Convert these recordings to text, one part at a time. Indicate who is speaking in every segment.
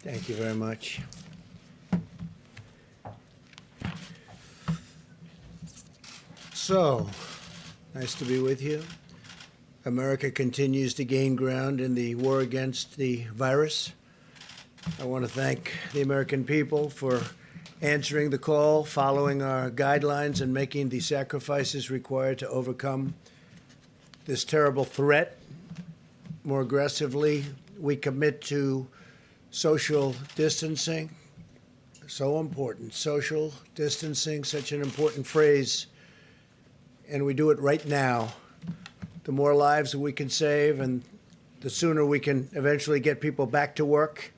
Speaker 1: Thank you very much. So, nice to be with you. America continues to gain ground in the war against the virus. I want to thank the American people for answering the call, following our guidelines, and making the sacrifices required to overcome this terrible threat. More aggressively, we commit to social distancing. So important. Social distancing, such an important phrase. And we do it right now. The more lives that we can save, and the sooner we can eventually get people back to work,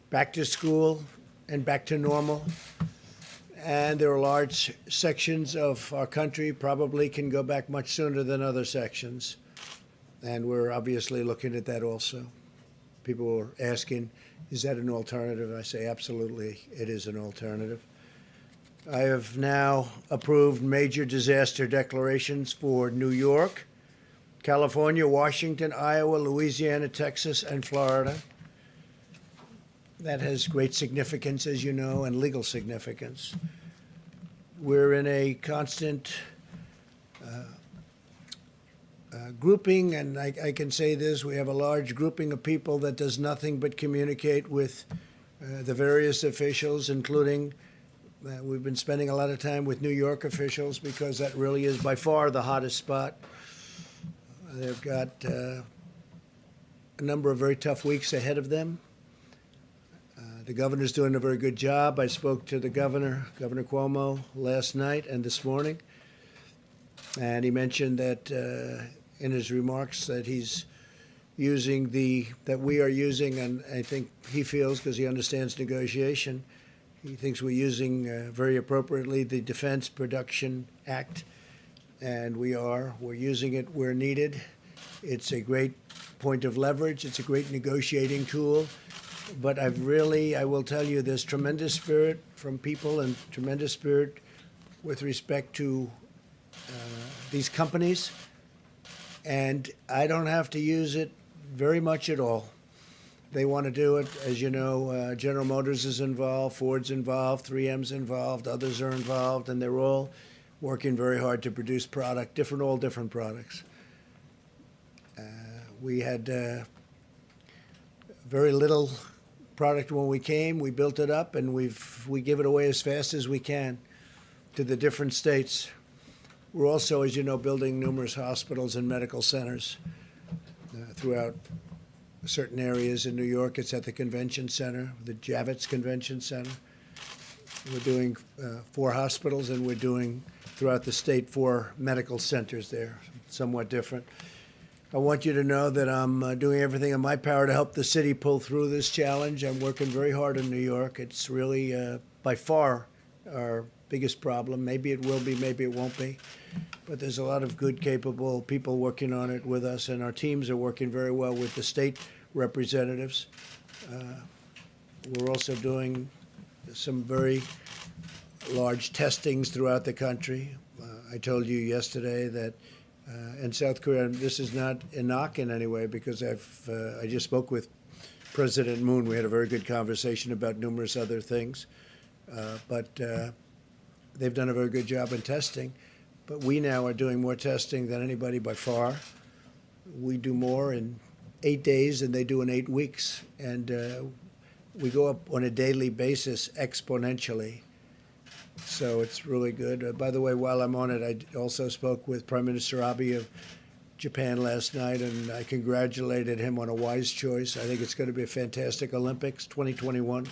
Speaker 1: back to school, and back to normal. And there are large sections of our country probably can go back much sooner than other sections. And we're obviously looking at that also. People are asking, is that an alternative? I say, absolutely, it is an alternative. I have now approved major disaster declarations for New York, California, Washington, Iowa, Louisiana, Texas, and Florida. That has great significance, as you know, and legal significance. We're in a constant grouping, and I can say this, we have a large grouping of people that does nothing but communicate with the various officials, including we've been spending a lot of time with New York officials because that really is by far the hottest spot. They've got a number of very tough weeks ahead of them. The governor's doing a very good job. I spoke to the governor, Governor Cuomo, last night and this morning, and he mentioned that in his remarks that he's using that we are using, and I think he feels, because he understands negotiation, he thinks we're using very appropriately the Defense Production Act, and we're using it where needed. It's a great point of leverage. It's a great negotiating tool. But I will tell you, there's tremendous spirit from people and tremendous spirit with respect to these companies. And I don't have to use it very much at all. They want to do it. As you know, General Motors is involved, Ford's involved, 3M's involved, others are involved, and they're all working very hard to produce all different products. We had very little product when we came. We built it up, and we give it away as fast as we can to the different states. We're also, as you know, building numerous hospitals and medical centers throughout certain areas. In New York, it's at the convention center, the Javits Convention Center. We're doing 4 hospitals, and we're doing throughout the state 4 medical centers there, somewhat different. I want you to know that I'm doing everything in my power to help the city pull through this challenge. I'm working very hard in New York. It's really, by far, our biggest problem. Maybe it will be, maybe it won't be. But there's a lot of good, capable people working on it with us, and our teams are working very well with the state representatives. We're also doing some very large testings throughout the country. I told you yesterday that in South Korea, this is not a knock in any way, because I just spoke with President Moon. We had a very good conversation about numerous other things. But they've done a very good job in testing. But we now are doing more testing than anybody by far. We do more in 8 days than they do in 8 weeks. And we go up on a daily basis exponentially. So it's really good. By the way, while I'm on it, I also spoke with Prime Minister Abe of Japan last night, and I congratulated him on a wise choice. I think it's going to be a fantastic Olympics 2021.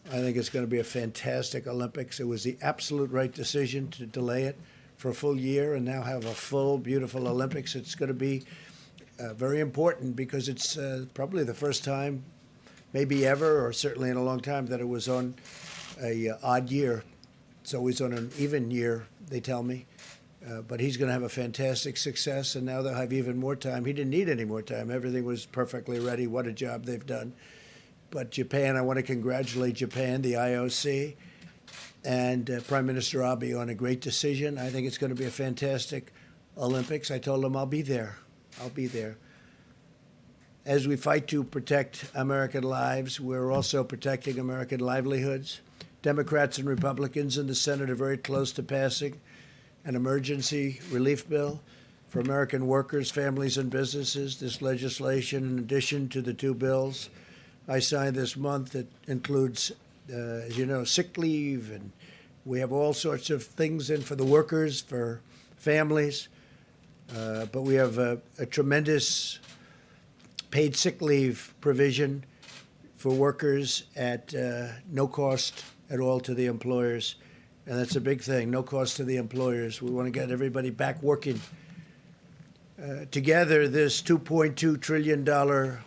Speaker 1: I think it's going to be a fantastic Olympics. It was the absolute right decision to delay it for a full year and now have a full, beautiful Olympics. It's going to be very important because it's probably the first time, maybe ever, or certainly in a long time, that it was on a odd year. It's always on an even year, they tell me. But he's going to have a fantastic success, and now they'll have even more time. He didn't need any more time. Everything was perfectly ready. What a job they've done. But Japan, I want to congratulate Japan, the IOC, and Prime Minister Abe on a great decision. I think it's going to be a fantastic Olympics. I told him I'll be there. I'll be there. As we fight to protect American lives, we're also protecting American livelihoods. Democrats and Republicans in the Senate are very close to passing an emergency relief bill for American workers, families, and businesses. This legislation, in addition to the two bills I signed this month, it includes, as you know, sick leave, and we have all sorts of things in for the workers, for families. But we have a tremendous paid sick leave provision for workers at no cost at all to the employers. And that's a big thing, no cost to the employers. We want to get everybody back working. Together, this $2.2 trillion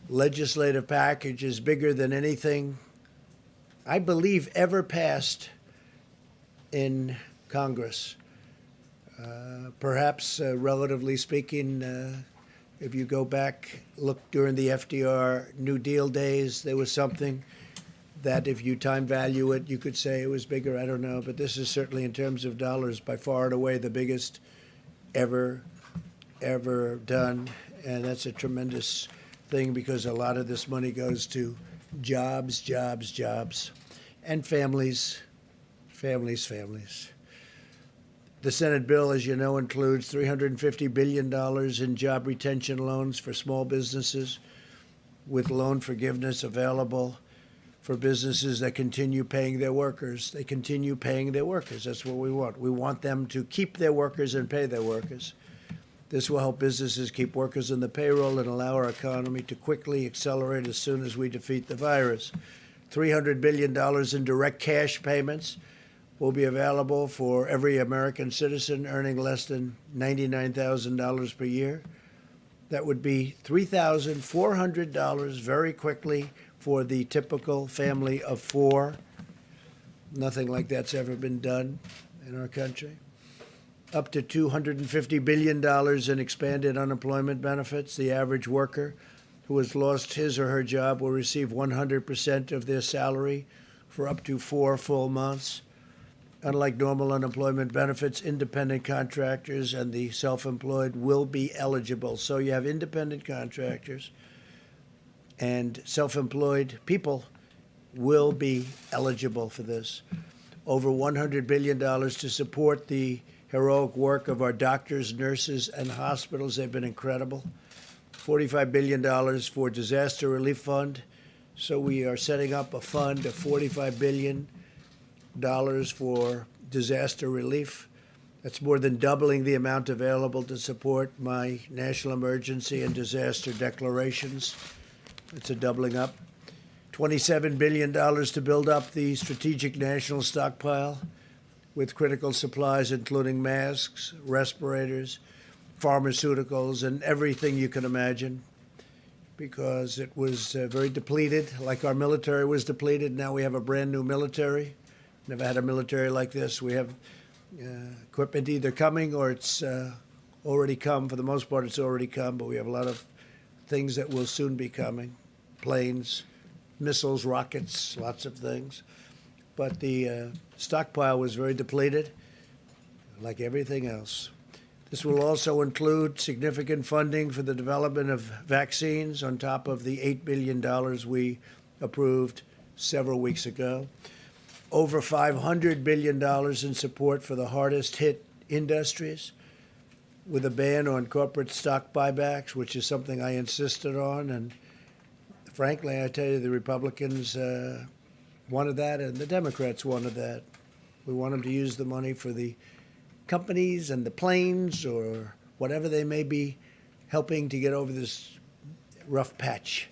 Speaker 1: legislative package is bigger than anything, I believe, ever passed in Congress. Perhaps, relatively speaking, if you go back, look during the FDR New Deal days, there was something that if you time value it, you could say it was bigger. I don't know. But this is certainly, in terms of dollars, by far and away the biggest ever done. And that's a tremendous thing because a lot of this money goes to jobs, and families. The Senate bill, as you know, includes $350 billion in job retention loans for small businesses, with loan forgiveness available for businesses that continue paying their workers. They continue paying their workers. That's what we want. We want them to keep their workers and pay their workers. This will help businesses keep workers in the payroll and allow our economy to quickly accelerate as soon as we defeat the virus. $300 billion in direct cash payments will be available for every American citizen earning less than $99,000 per year. That would be $3,400 very quickly for the typical family of four. Nothing like that's ever been done in our country. Up to $250 billion in expanded unemployment benefits. The average worker who has lost his or her job will receive 100% of their salary for up to 4 full months. Unlike normal unemployment benefits, independent contractors and the self-employed will be eligible. So you have independent contractors and self-employed people will be eligible for this. Over $100 billion to support the heroic work of our doctors, nurses, and hospitals. They've been incredible. $45 billion for disaster relief fund. So we are setting up a fund of $45 billion for disaster relief. That's more than doubling the amount available to support my national emergency and disaster declarations. It's a doubling up. $27 billion to build up the strategic national stockpile with critical supplies, including masks, respirators, pharmaceuticals, and everything you can imagine, because it was very depleted, like our military was depleted. Now we have a brand new military. Never had a military like this. We have equipment either coming or it's already come. For the most part, it's already come, but we have a lot of things that will soon be coming. Planes, missiles, rockets, lots of things. But the stockpile was very depleted, like everything else. This will also include significant funding for the development of vaccines on top of the $8 billion we approved several weeks ago. Over $500 billion in support for the hardest hit industries, with a ban on corporate stock buybacks, which is something I insisted on. And frankly, I tell you, the Republicans wanted that, and the Democrats wanted that. We want them to use the money for the companies and the planes or whatever they may be helping to get over this rough patch.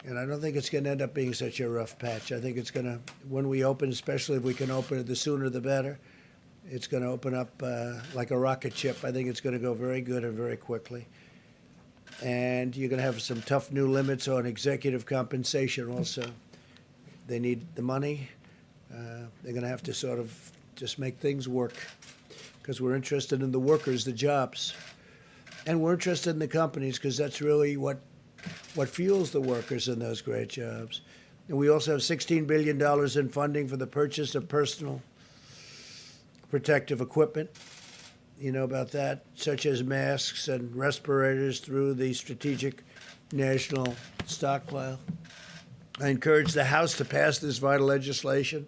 Speaker 1: And I don't think it's going to end up being such a rough patch. I think it's going to, when we open, especially if we can open it, the sooner the better, it's going to open up like a rocket ship. I think it's going to go very good and very quickly. And you're going to have some tough new limits on executive compensation also. They need the money. They're going to have to sort of just make things work, because we're interested in the workers, the jobs. And we're interested in the companies, because that's really what fuels the workers in those great jobs. And we also have $16 billion in funding for the purchase of personal protective equipment. You know about that, such as masks and respirators through the Strategic national stockpile. I encourage the House to pass this vital legislation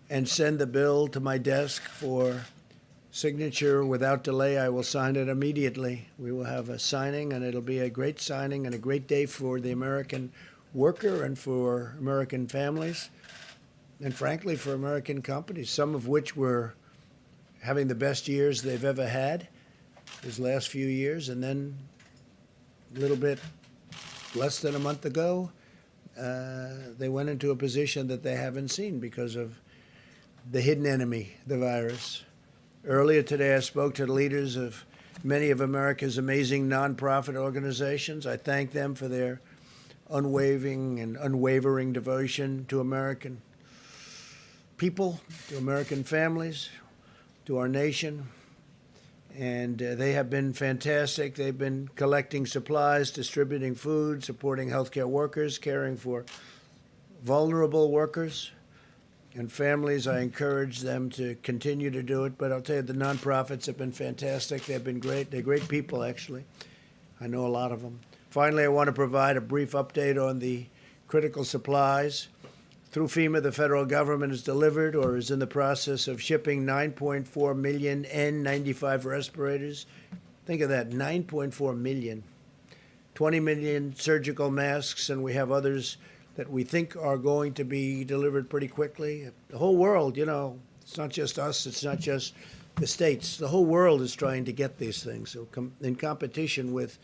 Speaker 1: and send the bill to my desk for signature without delay. I will sign it immediately. We will have a signing, and it'll be a great signing and a great day for the American worker and for American families, and frankly, for American companies, some of which were having the best years they've ever had these last few years. And then a little bit less than a month ago, they went into a position that they haven't seen because of the hidden enemy, the virus. Earlier today, I spoke to the leaders of many of America's amazing nonprofit organizations. I thank them for their unwavering and unwavering devotion to American people, to American families, to our nation. And they have been fantastic. They've been collecting supplies, distributing food, supporting healthcare workers, caring for vulnerable workers and families. I encourage them to continue to do it. But I'll tell you, the nonprofits have been fantastic. They've been great. They're great people, actually. I know a lot of them. Finally, I want to provide a brief update on the critical supplies. Through FEMA, the federal government has delivered or is in the process of shipping 9.4 million N95 respirators. Think of that, 9.4 million. 20 million surgical masks, and we have others that we think are going to be delivered pretty quickly. The whole world, you know, it's not just us, it's not just the states. The whole world is trying to get these things, so in competition with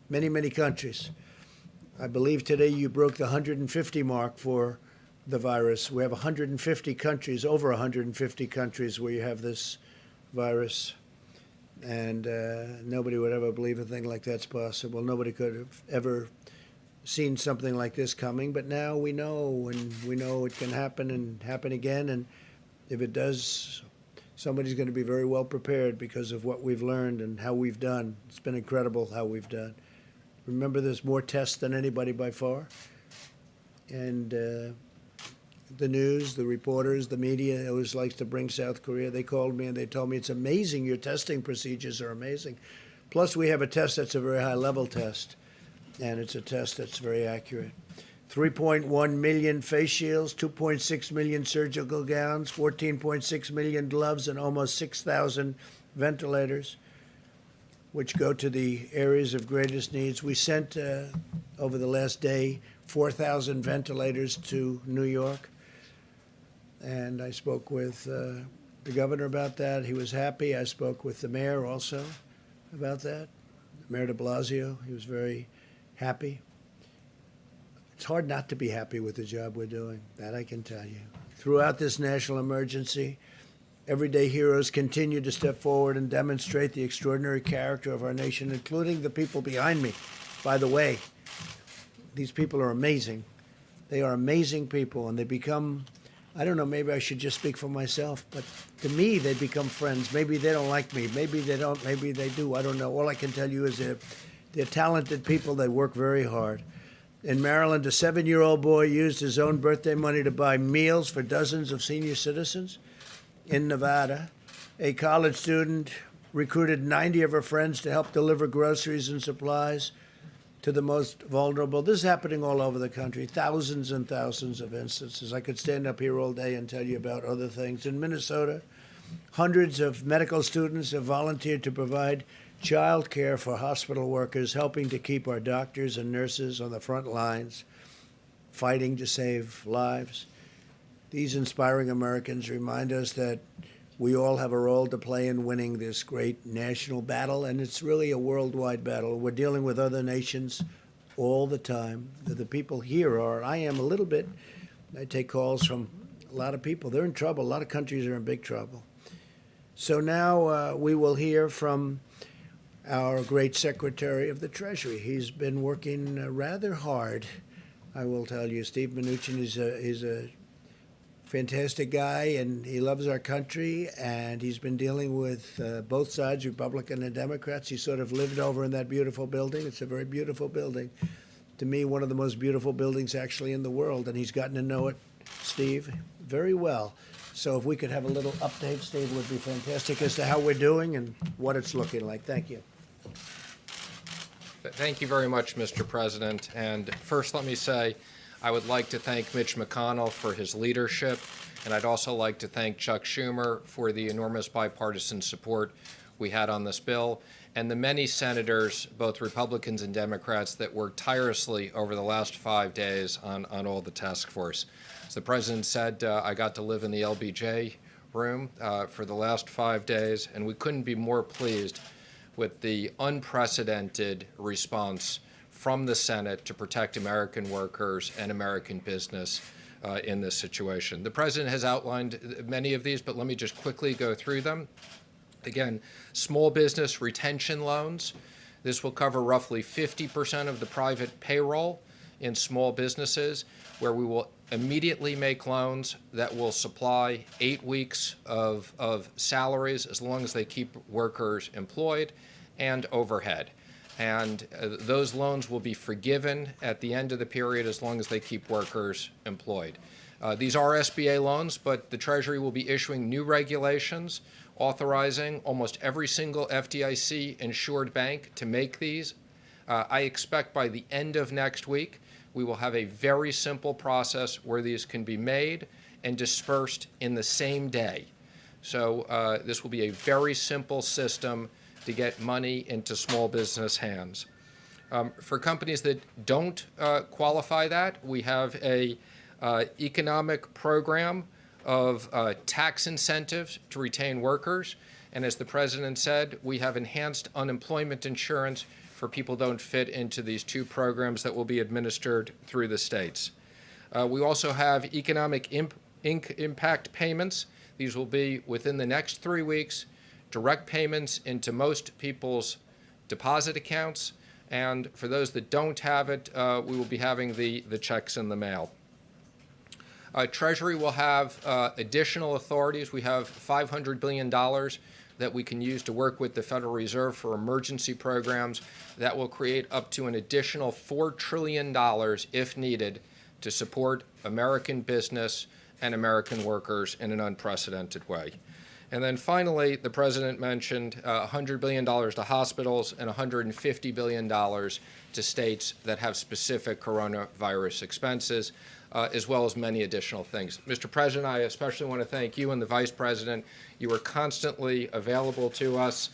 Speaker 1: many, many countries. I believe today you broke the 150 mark for the virus. We have 150 countries, over 150 countries where you have this virus. And nobody would ever believe a thing like that's possible. Nobody could have ever seen something like this coming. But now we know, and we know it can happen and happen again. And if it does, somebody's going to be very well prepared because of what we've learned and how we've done. It's been incredible how we've done. Remember, there's more tests than anybody by far. And the news, the reporters, the media always likes to bring South Korea. They called me and they told me, it's amazing, your testing procedures are amazing. Plus, we have a test that's a very high-level test, and it's a test that's very accurate. 3.1 million face shields, 2.6 million surgical gowns, 14.6 million gloves, and almost 6,000 ventilators, which go to the areas of greatest needs. We sent, over the last day, 4,000 ventilators to New York. And I spoke with the governor about that. He was happy. I spoke with the mayor also about that, Mayor de Blasio. He was very happy. It's hard not to be happy with the job we're doing, that I can tell you. Throughout this national emergency, everyday heroes continue to step forward and demonstrate the extraordinary character of our nation, including the people behind me. By the way, these people are amazing. They are amazing people, and they become, I don't know, maybe I should just speak for myself, but to me, they become friends. Maybe they don't like me. Maybe they don't. Maybe they do. I don't know. All I can tell you is they're talented people. They work very hard. In Maryland, a 7-year-old boy used his own birthday money to buy meals for dozens of senior citizens. In Nevada, a college student recruited 90 of her friends to help deliver groceries and supplies to the most vulnerable. This is happening all over the country, thousands and thousands of instances. I could stand up here all day and tell you about other things. In Minnesota, hundreds of medical students have volunteered to provide child care for hospital workers, helping to keep our doctors and nurses on the front lines, fighting to save lives. These inspiring Americans remind us that we all have a role to play in winning this great national battle, and it's really a worldwide battle. We're dealing with other nations all the time. The people here are, I am a little bit, I take calls from a lot of people. They're in trouble. A lot of countries are in big trouble. So now we will hear from our great Secretary of the Treasury. He's been working rather hard, I will tell you. Steve Mnuchin is a fantastic guy, and he loves our country, and he's been dealing with both sides, Republican and Democrats. He sort of lived over in that beautiful building. It's a very beautiful building. To me, one of the most beautiful buildings actually in the world, and he's gotten to know it, Steve, very well. So if we could have a little update, Steve, would be fantastic as to how we're doing and what it's looking like. Thank you.
Speaker 2: Thank you very much, Mr. President. And first, let me say I would like to thank Mitch McConnell for his leadership, and I'd also like to thank Chuck Schumer for the enormous bipartisan support we had on this bill, and the many senators, both Republicans and Democrats, that worked tirelessly over the last 5 days on all the task force. As the President said, I got to live in the LBJ room for the last 5 days, and we couldn't be more pleased with the unprecedented response from the Senate to protect American workers and American business in this situation. The President has outlined many of these, but let me just quickly go through them. Again, small business retention loans. This will cover roughly 50% of the private payroll in small businesses, where we will immediately make loans that will supply 8 weeks of salaries as long as they keep workers employed and overhead. And those loans will be forgiven at the end of the period as long as they keep workers employed. These are SBA loans, but the Treasury will be issuing new regulations authorizing almost every single FDIC-insured bank to make these. I expect by the end of next week, we will have a very simple process where these can be made and dispersed in the same day. So this will be a very simple system to get money into small business hands. For companies that don't qualify that, we have a economic program of tax incentives to retain workers. And as the President said, we have enhanced unemployment insurance for people who don't fit into these two programs that will be administered through the states. We also have economic impact payments. These will be within the next 3 weeks, direct payments into most people's deposit accounts. And for those that don't have it, we will be having the checks in the mail. Treasury will have additional authorities. We have $500 billion that we can use to work with the Federal Reserve for emergency programs that will create up to an additional $4 trillion, if needed, to support American business and American workers in an unprecedented way. And then finally, the President mentioned $100 billion to hospitals and $150 billion to states that have specific coronavirus expenses, as well as many additional things. Mr. President, I especially want to thank you and the Vice President. You were constantly available to us.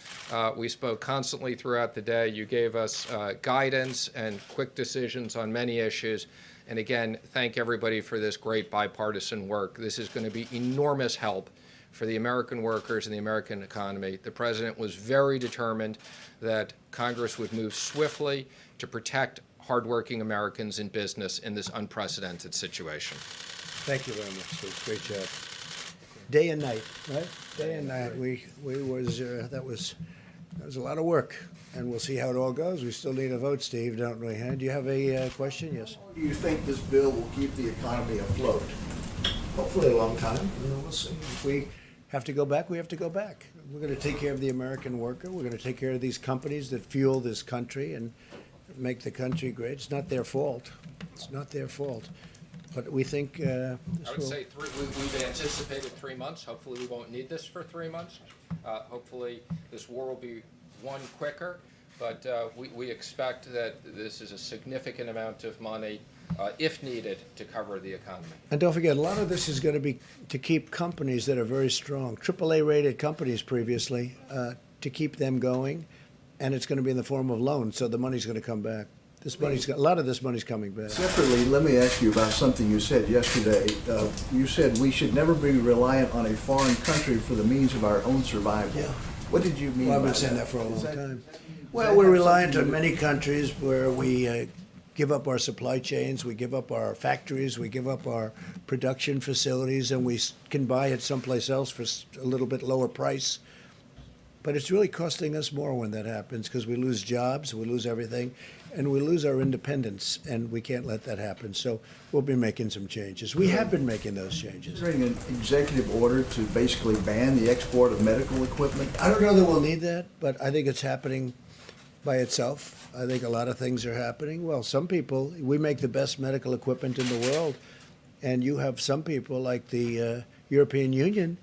Speaker 2: We spoke constantly throughout the day. You gave us guidance and quick decisions on many issues. And again, thank everybody for this great bipartisan work. This is going to be enormous help for the American workers and the American economy. The President was very determined that Congress would move swiftly to protect hardworking Americans in business in this unprecedented situation.
Speaker 1: Thank you very much, Steve. Great job. Day and night, right? Day and night. That was a lot of work, and we'll see how it all goes. We still need a vote, Steve, don't we? Do you have a question? Yes.
Speaker 3: Do you think this bill will keep the economy afloat?
Speaker 1: Hopefully a long time. We'll see. If we have to go back, we have to go back. We're going to take care of the American worker. We're going to take care of these companies that fuel this country and make the country great. It's not their fault. It's not their fault. But we think
Speaker 2: I would say we've anticipated 3 months. Hopefully we won't need this for 3 months. Hopefully this war will be won quicker. But we expect that this is a significant amount of money, if needed, to cover the economy.
Speaker 1: And don't forget, a lot of this is going to be to keep companies that are very strong, AAA-rated companies previously, to keep them going. And it's going to be in the form of loans, so the money's going to come back. A lot of this money's coming back.
Speaker 3: Separately, let me ask you about something you said yesterday. You said we should never be reliant on a foreign country for the means of our own survival.
Speaker 1: Yeah.
Speaker 3: What did you mean by that?
Speaker 1: Well, I've been saying that for a long time. Well, we're reliant on many countries where we give up our supply chains, we give up our factories, we give up our production facilities, and we can buy it someplace else for a little bit lower price. But it's really costing us more when that happens, because we lose jobs, we lose everything, and we lose our independence, and we can't let that happen. So we'll be making some changes. We have been making those changes.
Speaker 3: Is there an executive order to basically ban the export of medical equipment?
Speaker 1: I don't know that we'll need that, but I think it's happening by itself. I think a lot of things are happening. Well, some people, we make the best medical equipment in the world, and you have some people like the European Union,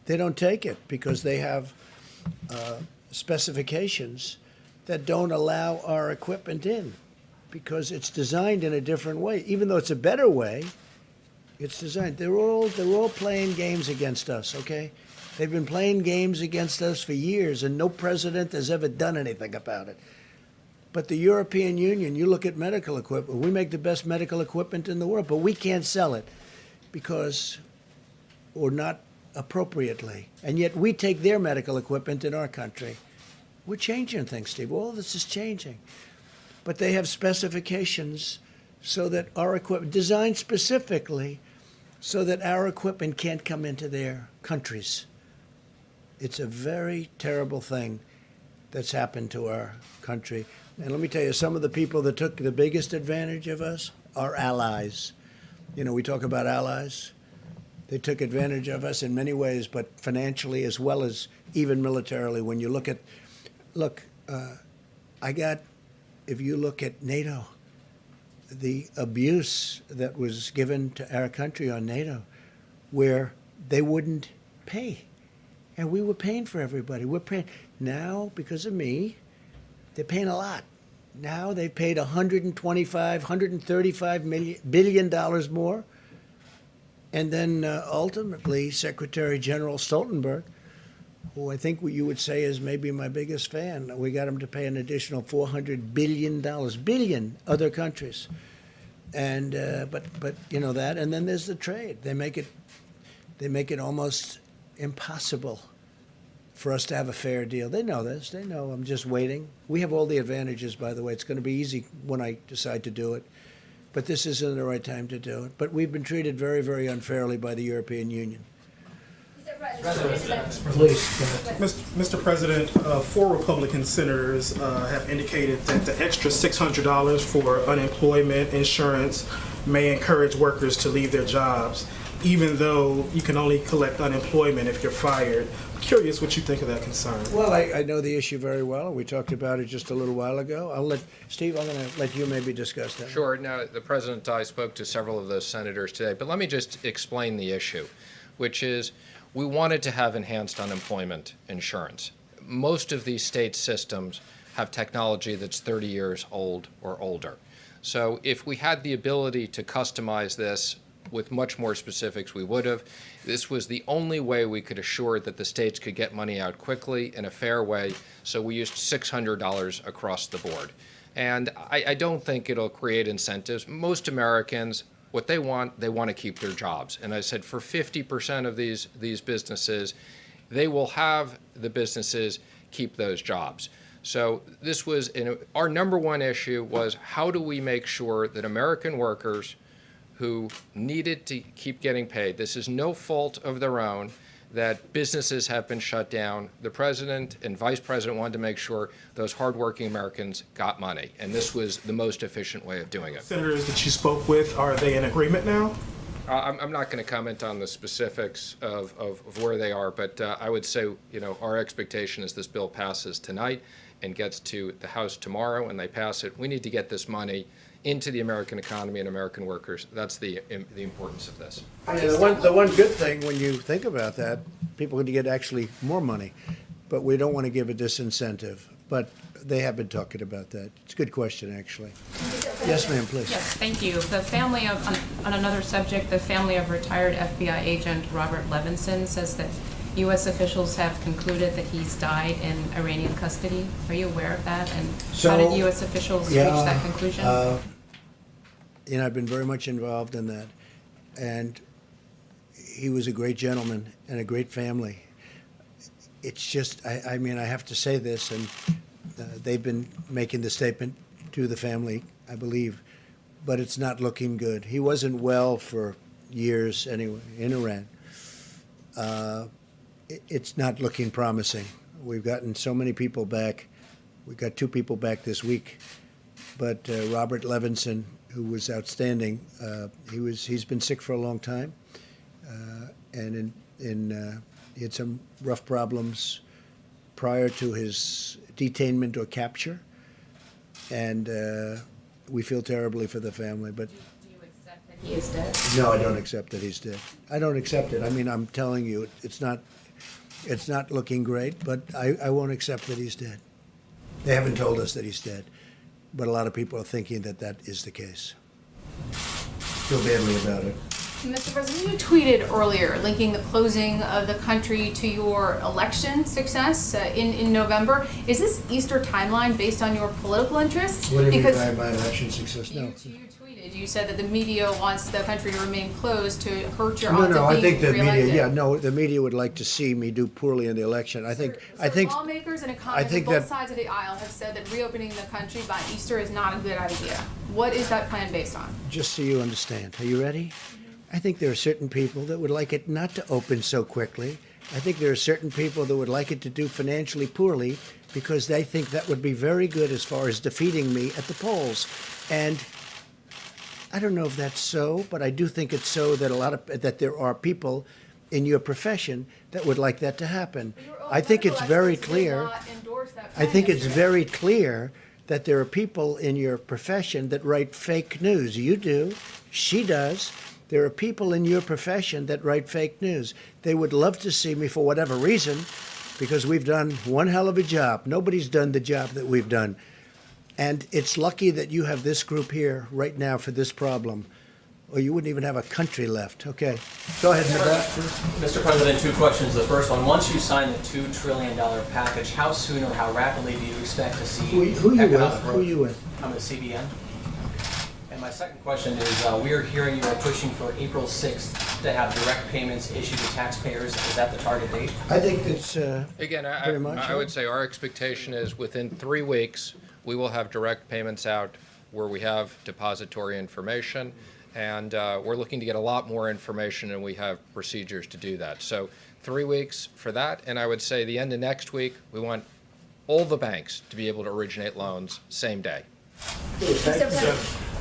Speaker 1: they don't take it because they have specifications that don't allow our equipment in because it's designed in a different way. Even though it's a better way, it's designed. They're all playing games against us, okay? They've been playing games against us for years, and no president has ever done anything about it. But the European Union, you look at medical equipment, we make the best medical equipment in the world, but we can't sell it because, or not appropriately. And yet we take their medical equipment in our country. We're changing things, Steve. All this is changing. But they have specifications so that our equipment, designed specifically so that our equipment can't come into their countries. It's a very terrible thing that's happened to our country. And let me tell you, some of the people that took the biggest advantage of us are allies. You know, we talk about allies. They took advantage of us in many ways, but financially as well as even militarily. When you look at, if you look at NATO, the abuse that was given to our country on NATO, where they wouldn't pay. And we were paying for everybody. We're paying now because of me. They're paying a lot. Now they've paid $135 billion more. And then ultimately, Secretary General Stoltenberg, who I think you would say is maybe my biggest fan, we got him to pay an additional $400 billion other countries. And but you know that. And then there's the trade. They make it almost impossible for us to have a fair deal. They know this. They know I'm just waiting. We have all the advantages, by the way. It's going to be easy when I decide to do it. But this isn't the right time to do it. But we've been treated very, very unfairly by the European Union. Please.
Speaker 4: Mr. President, 4 Republican senators have indicated that the extra $600 for unemployment insurance may encourage workers to leave their jobs, even though you can only collect unemployment if you're fired. I'm curious what you think of that concern.
Speaker 1: Well, I know the issue very well. We talked about it just a little while ago. Steve, I'm going to let you maybe discuss that.
Speaker 2: Sure. Now, the President and I spoke to several of those senators today, but let me just explain the issue, which is we wanted to have enhanced unemployment insurance. Most of these state systems have technology that's 30 years old or older. So if we had the ability to customize this with much more specifics, we would have. This was the only way we could assure that the states could get money out quickly in a fair way, so we used $600 across the board. And I don't think it'll create incentives. Most Americans, what they want to keep their jobs. And I said for 50% of these businesses, they will have the businesses keep those jobs. So this was, our number one issue was how do we make sure that American workers who needed to keep getting paid, this is no fault of their own, that businesses have been shut down. The president and vice president wanted to make sure those hardworking Americans got money, and this was the most efficient way of doing it.
Speaker 4: Senators that you spoke with, are they in agreement now?
Speaker 2: I'm not going to comment on the specifics of where they are, but I would say, our expectation is this bill passes tonight and gets to the House tomorrow, and they pass it. We need to get this money into the American economy and American workers. That's the importance of this.
Speaker 1: The one good thing when you think about that, people are going to get actually more money, but we don't want to give a disincentive. But they have been talking about that. It's a good question, actually. Yes, ma'am, please.
Speaker 5: Yes, thank you. The family of, on another subject, the family of retired FBI agent Robert Levinson says that U.S. officials have concluded that he's died in Iranian custody. Are you aware of that? And how did U.S. officials reach that conclusion?
Speaker 1: I've been very much involved in that. And he was a great gentleman and a great family. It's just, I have to say this, and they've been making the statement to the family, I believe, but it's not looking good. He wasn't well for years anyway in Iran. It's not looking promising. We've gotten so many people back. We got 2 people back this week, but Robert Levinson, who was outstanding, he's been sick for a long time, and he had some rough problems prior to his detainment or capture, and we feel terribly for the family. But
Speaker 5: Do you accept that he is dead?
Speaker 1: no, I don't accept that he's dead. I don't accept it. I'm telling you, it's not looking great, but I won't accept that he's dead. They haven't told us that he's dead, but a lot of people are thinking that that is the case. Feel badly about it.
Speaker 6: Mr. President, you tweeted earlier linking the closing of the country to your election success in November. Is this Easter timeline based on your political interests?
Speaker 1: What do you mean
Speaker 6: Because
Speaker 1: by my election success? No.
Speaker 6: you tweeted, you said that the media wants the country to remain closed to hurt your
Speaker 1: No,
Speaker 6: odds
Speaker 1: no,
Speaker 6: of
Speaker 1: I
Speaker 6: being
Speaker 1: think the media,
Speaker 6: reelected.
Speaker 1: yeah, no, the media would like to see me do poorly in the election. I think,
Speaker 6: Lawmakers and economists on both sides of the aisle have said that reopening the country by Easter is not a good idea. What is that plan based on?
Speaker 1: just so you understand, are you ready? I think there are certain people that would like it not to open so quickly. I think there are certain people that would like it to do financially poorly because they think that would be very good as far as defeating me at the polls. And I don't know if that's so, but I do think it's so that there are people in your profession that would like that to happen. I think it's very clear. I think it's very clear that there are people in your profession that write fake news. You do. She does. There are people in your profession that write fake news. They would love to see me for whatever reason, because we've done one hell of a job. Nobody's done the job that we've done. And it's lucky that you have this group here right now for this problem, or you wouldn't even have a country left. Okay. Go ahead, Nevada.
Speaker 7: Mr. President, two questions. The first one, once you sign the $2 trillion package, how soon or how rapidly do you expect to see
Speaker 1: Who you with?
Speaker 7: economic growth?
Speaker 1: Who you with?
Speaker 7: I'm with CBN. And my second question is, we are hearing you are pushing for April 6th to have direct payments issued to taxpayers. Is that the target date?
Speaker 1: I think it's
Speaker 2: Again,
Speaker 1: Very much
Speaker 2: I
Speaker 1: so.
Speaker 2: would say our expectation is within 3 weeks, we will have direct payments out where we have depository information. And we're looking to get a lot more information, and we have procedures to do that. So 3 weeks for that. And I would say the end of next week, we want all the banks to be able to originate loans same day.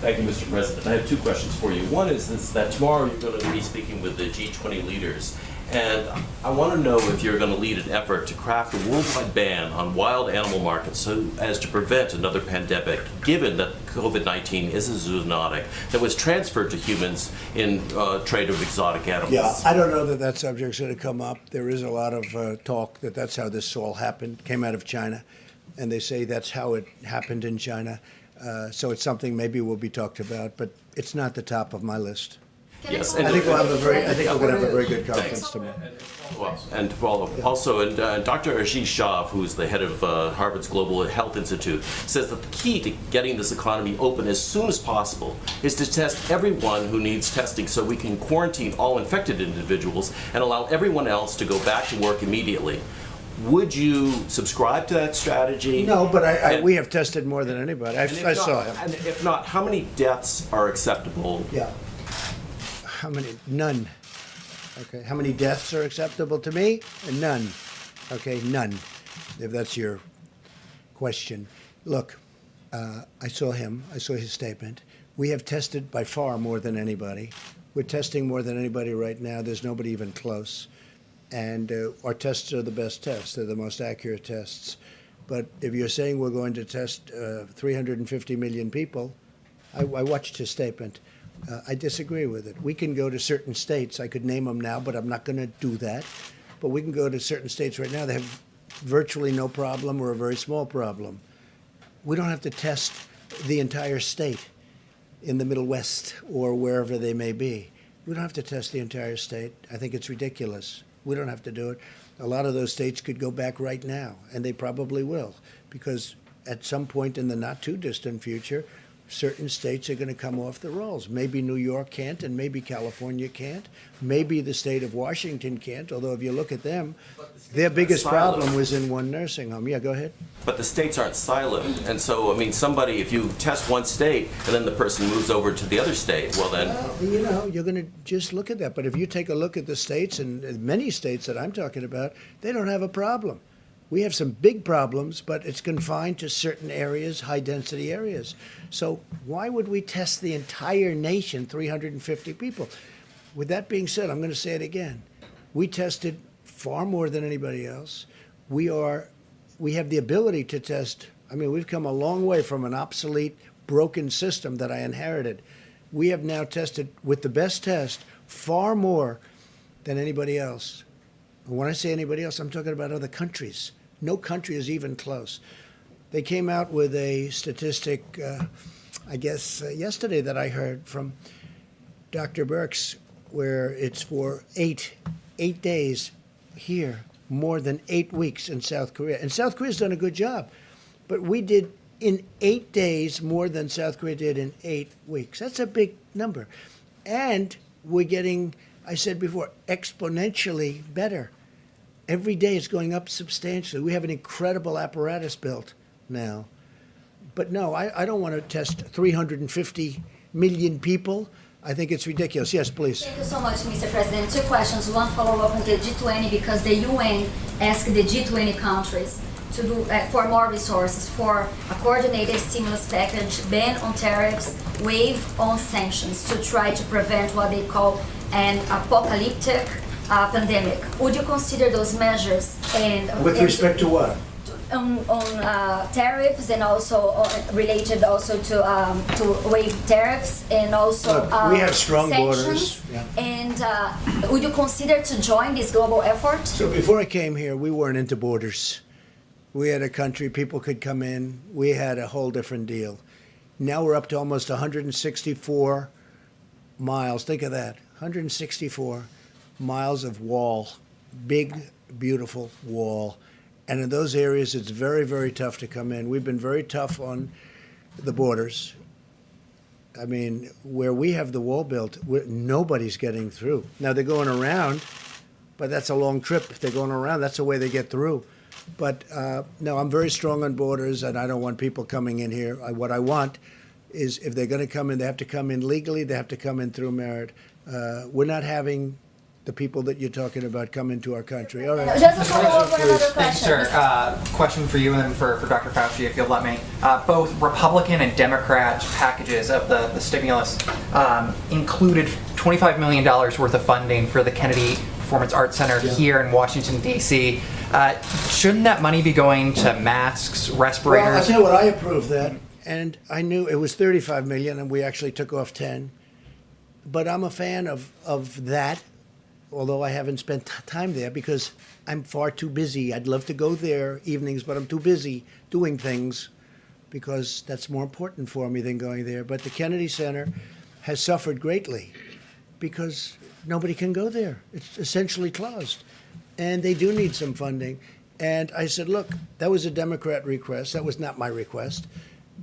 Speaker 8: Thank you, Mr. President. I have two questions for you. One is that tomorrow you're going to be speaking with the G20 leaders, and I want to know if you're going to lead an effort to craft a worldwide ban on wild animal markets so as to prevent another pandemic, given that COVID-19 is a zoonotic that was transferred to humans in trade of exotic animals.
Speaker 1: Yeah, I don't know that subject's going to come up. There is a lot of talk that that's how this all happened, came out of China, and they say that's how it happened in China. So it's something maybe will be talked about, but it's not the top of my list.
Speaker 8: Yes,
Speaker 1: I think we're going to have a very good conference tomorrow.
Speaker 8: Well, and to follow up, also, and Dr. Ashish Shah, who's the head of Harvard's Global Health Institute, says that the key to getting this economy open as soon as possible is to test everyone who needs testing so we can quarantine all infected individuals and allow everyone else to go back to work immediately. Would you subscribe to that strategy?
Speaker 1: No, but
Speaker 8: And-
Speaker 1: we have tested more than anybody.
Speaker 8: and if
Speaker 1: I
Speaker 8: not-
Speaker 1: saw him.
Speaker 8: And if not, how many deaths are acceptable?
Speaker 1: Yeah. How many? None. Okay. How many deaths are acceptable to me? None. Okay, none. If that's your question. Look, I saw him. I saw his statement. We have tested by far more than anybody. We're testing more than anybody right now. There's nobody even close. And our tests are the best tests. They're the most accurate tests. But if you're saying we're going to test 350 million people, I watched his statement. I disagree with it. We can go to certain states. I could name them now, but I'm not going to do that. But we can go to certain states right now that have virtually no problem or a very small problem. We don't have to test the entire state in the Middle West or wherever they may be. We don't have to test the entire state. I think it's ridiculous. We don't have to do it. A lot of those states could go back right now, and they probably will, because at some point in the not too distant future, certain states are going to come off the rolls. Maybe New York can't, and maybe California can't. Maybe the state of Washington can't, although if you look at them, their biggest problem was in one nursing home. Yeah, go ahead.
Speaker 8: But the states aren't siloed, and so, I mean, somebody, if you test one state and then the person moves over to the other state, well then,
Speaker 1: You know, you're going to just look at that. But if you take a look at the states, and many states that I'm talking about, they don't have a problem. We have some big problems, but it's confined to certain areas, high-density areas. So why would we test the entire nation, 350 people? With that being said, I'm going to say it again. We tested far more than anybody else. We have the ability to test. I mean, we've come a long way from an obsolete, broken system that I inherited. We have now tested with the best test far more than anybody else. When I say anybody else, I'm talking about other countries. No country is even close. They came out with a statistic, I guess, yesterday that I heard from Dr. Birx, where it's for eight days here, more than 8 weeks in South Korea. And South Korea's done a good job, but we did in 8 days more than South Korea did in 8 weeks. That's a big number. And we're getting, I said before, exponentially better. Every day it's going up substantially. We have an incredible apparatus built now. But no, I don't want to test 350 million people. I think it's ridiculous. Yes, please.
Speaker 9: Thank you so much, Mr. President. 2 questions. One follow-up on the G20, because the UN asked the G20 countries to do for more resources for a coordinated stimulus package, ban on tariffs, waive on sanctions to try to prevent what they call an apocalyptic pandemic. Would you consider those measures? And
Speaker 1: With respect to what?
Speaker 9: on tariffs, and also related also to waive tariffs, and also
Speaker 1: Look, we have strong
Speaker 9: sanctions.
Speaker 1: borders. Yeah.
Speaker 9: And would you consider to join this global effort?
Speaker 1: So before I came here, we weren't into borders. We had a country, people could come in. We had a whole different deal. Now we're up to almost 164 miles. Think of that, 164 miles of wall, big, beautiful wall. And in those areas, it's very, very tough to come in. We've been very tough on the borders. I mean, where we have the wall built, nobody's getting through. Now, they're going around, but that's a long trip. If they're going around, that's the way they get through. But no, I'm very strong on borders, and I don't want people coming in here. What I want is, if they're going to come in, they have to come in legally. They have to come in through merit. We're not having the people that you're talking about come into our country. All right.
Speaker 9: Just a follow-up on another
Speaker 10: Thanks,
Speaker 9: question.
Speaker 10: sir. Question for you and then for Dr. Fauci, if you'll let me. Both Republican and Democrat packages of the stimulus included $25 million worth of funding for the Kennedy Performance Arts Center here in Washington, D.C. Shouldn't that money be going to masks, respirators?
Speaker 1: Well, I'll tell you what, I approved that, and I knew it was 35 million, and we actually took off 10. But I'm a fan of that, although I haven't spent time there because I'm far too busy. I'd love to go there evenings, but I'm too busy doing things because that's more important for me than going there. But the Kennedy Center has suffered greatly because nobody can go there. It's essentially closed. And they do need some funding. And I said, look, that was a Democrat request. That was not my request.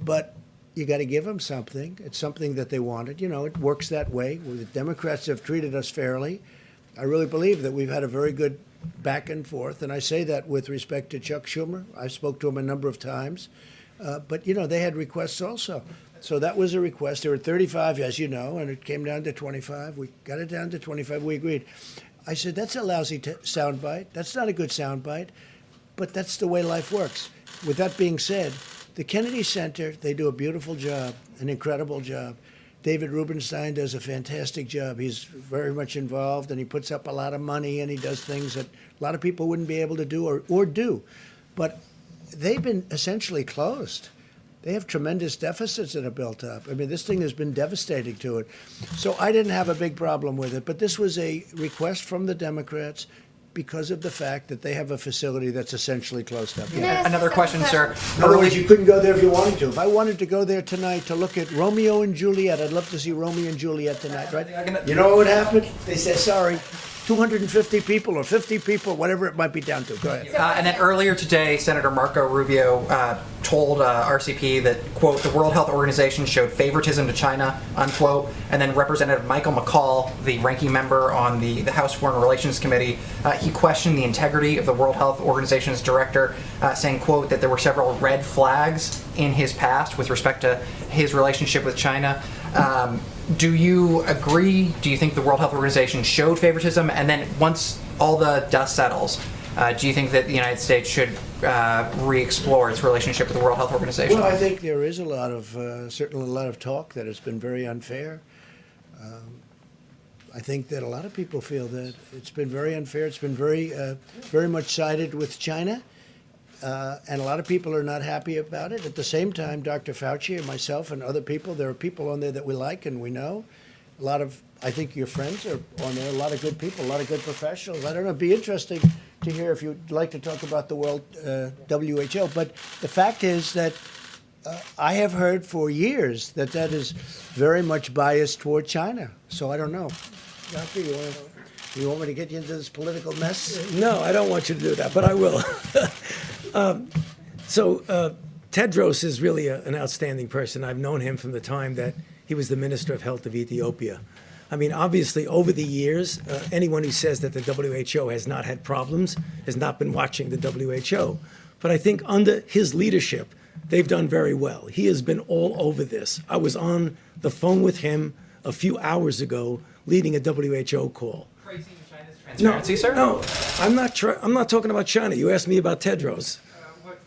Speaker 1: But you got to give them something. It's something that they wanted. You know, it works that way. The Democrats have treated us fairly. I really believe that we've had a very good back and forth. And I say that with respect to Chuck Schumer. I spoke to him a number of times. But, you know, they had requests also. So that was a request. There were 35, as you know, and it came down to 25. We got it down to 25. We agreed. I said, that's a lousy soundbite. That's not a good soundbite. But that's the way life works. With that being said, the Kennedy Center, they do a beautiful job, an incredible job. David Rubenstein does a fantastic job. He's very much involved, and he puts up a lot of money, and he does things that a lot of people wouldn't be able to do or do. But they've been essentially closed. They have tremendous deficits that are built up. I mean, this thing has been devastating to it. So I didn't have a big problem with it. But this was a request from the Democrats because of the fact that they have a facility that's essentially closed up.
Speaker 9: Yes,
Speaker 10: Another question, sir.
Speaker 1: In other words, you couldn't go there if you wanted to. If I wanted to go there tonight to look at Romeo and Juliet, I'd love to see Romeo and Juliet tonight, right? You know what would happen? They say, sorry, 250 people or 50 people, whatever it might be down to. Go ahead.
Speaker 10: And then earlier today, Senator Marco Rubio told RCP that, quote, the World Health Organization showed favoritism to China, unquote. And then Representative Michael McCall, the ranking member on the House Foreign Relations Committee, he questioned the integrity of the World Health Organization's director, saying, quote, that there were several red flags in his past with respect to his relationship with China. Do you agree? Do you think the World Health Organization showed favoritism? And then once all the dust settles, do you think that the United States should re-explore its relationship with the World Health Organization?
Speaker 1: Well, I think there is a lot of, certainly a lot of talk that has been very unfair. I think that a lot of people feel that it's been very unfair. It's been very much sided with China. And a lot of people are not happy about it. At the same time, Dr. Fauci and myself and other people, there are people on there that we like and we know. I think your friends are on there, a lot of good people, a lot of good professionals. I don't know, it'd be interesting to hear if you'd like to talk about the World WHO. But the fact is that I have heard for years that that is very much biased toward China. So I don't know. Doctor, you want me to get you into this political mess?
Speaker 11: No, I don't want you to do that, but I will. Tedros is really an outstanding person. I've known him from the time that he was the Minister of Health of Ethiopia. I mean, obviously, over the years, anyone who says that the WHO has not had problems has not been watching the WHO. But I think under his leadership, they've done very well. He has been all over this. I was on the phone with him a few hours ago, leading a WHO call.
Speaker 10: Praising China's transparency, sir?
Speaker 11: No, I'm not talking about China. You asked me about Tedros.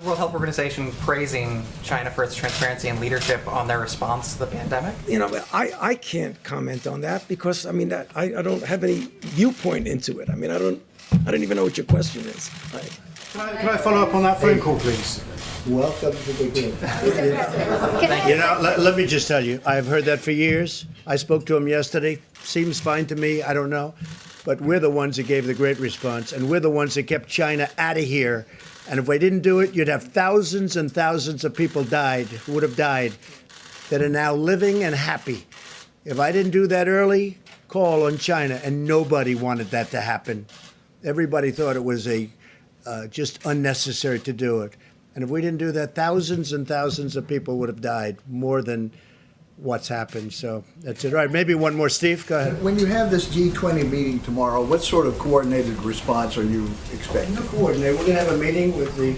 Speaker 10: World Health Organization praising China for its transparency and leadership on their response to the pandemic?
Speaker 11: You know, I can't comment on that because, I mean, I don't have any viewpoint into it. I mean, I don't even know what your question is. Right.
Speaker 12: Can I follow up on that phone call, please?
Speaker 1: Welcome to the group.
Speaker 9: Can
Speaker 1: You know, let me just tell you, I've heard that for years. I spoke to him yesterday. Seems fine to me. I don't know. But we're the ones that gave the great response, and we're the ones that kept China out of here. And if we didn't do it, you'd have thousands and thousands of people would have died, that are now living and happy. If I didn't do that early, call on China, and nobody wanted that to happen. Everybody thought it was just unnecessary to do it. And if we didn't do that, thousands and thousands of people would have died, more than what's happened. So that's it. All right, maybe one more. Steve, go ahead.
Speaker 3: When you have this G20 meeting tomorrow, what sort of coordinated response are you expecting?
Speaker 1: No coordinate. We're going to have a meeting with the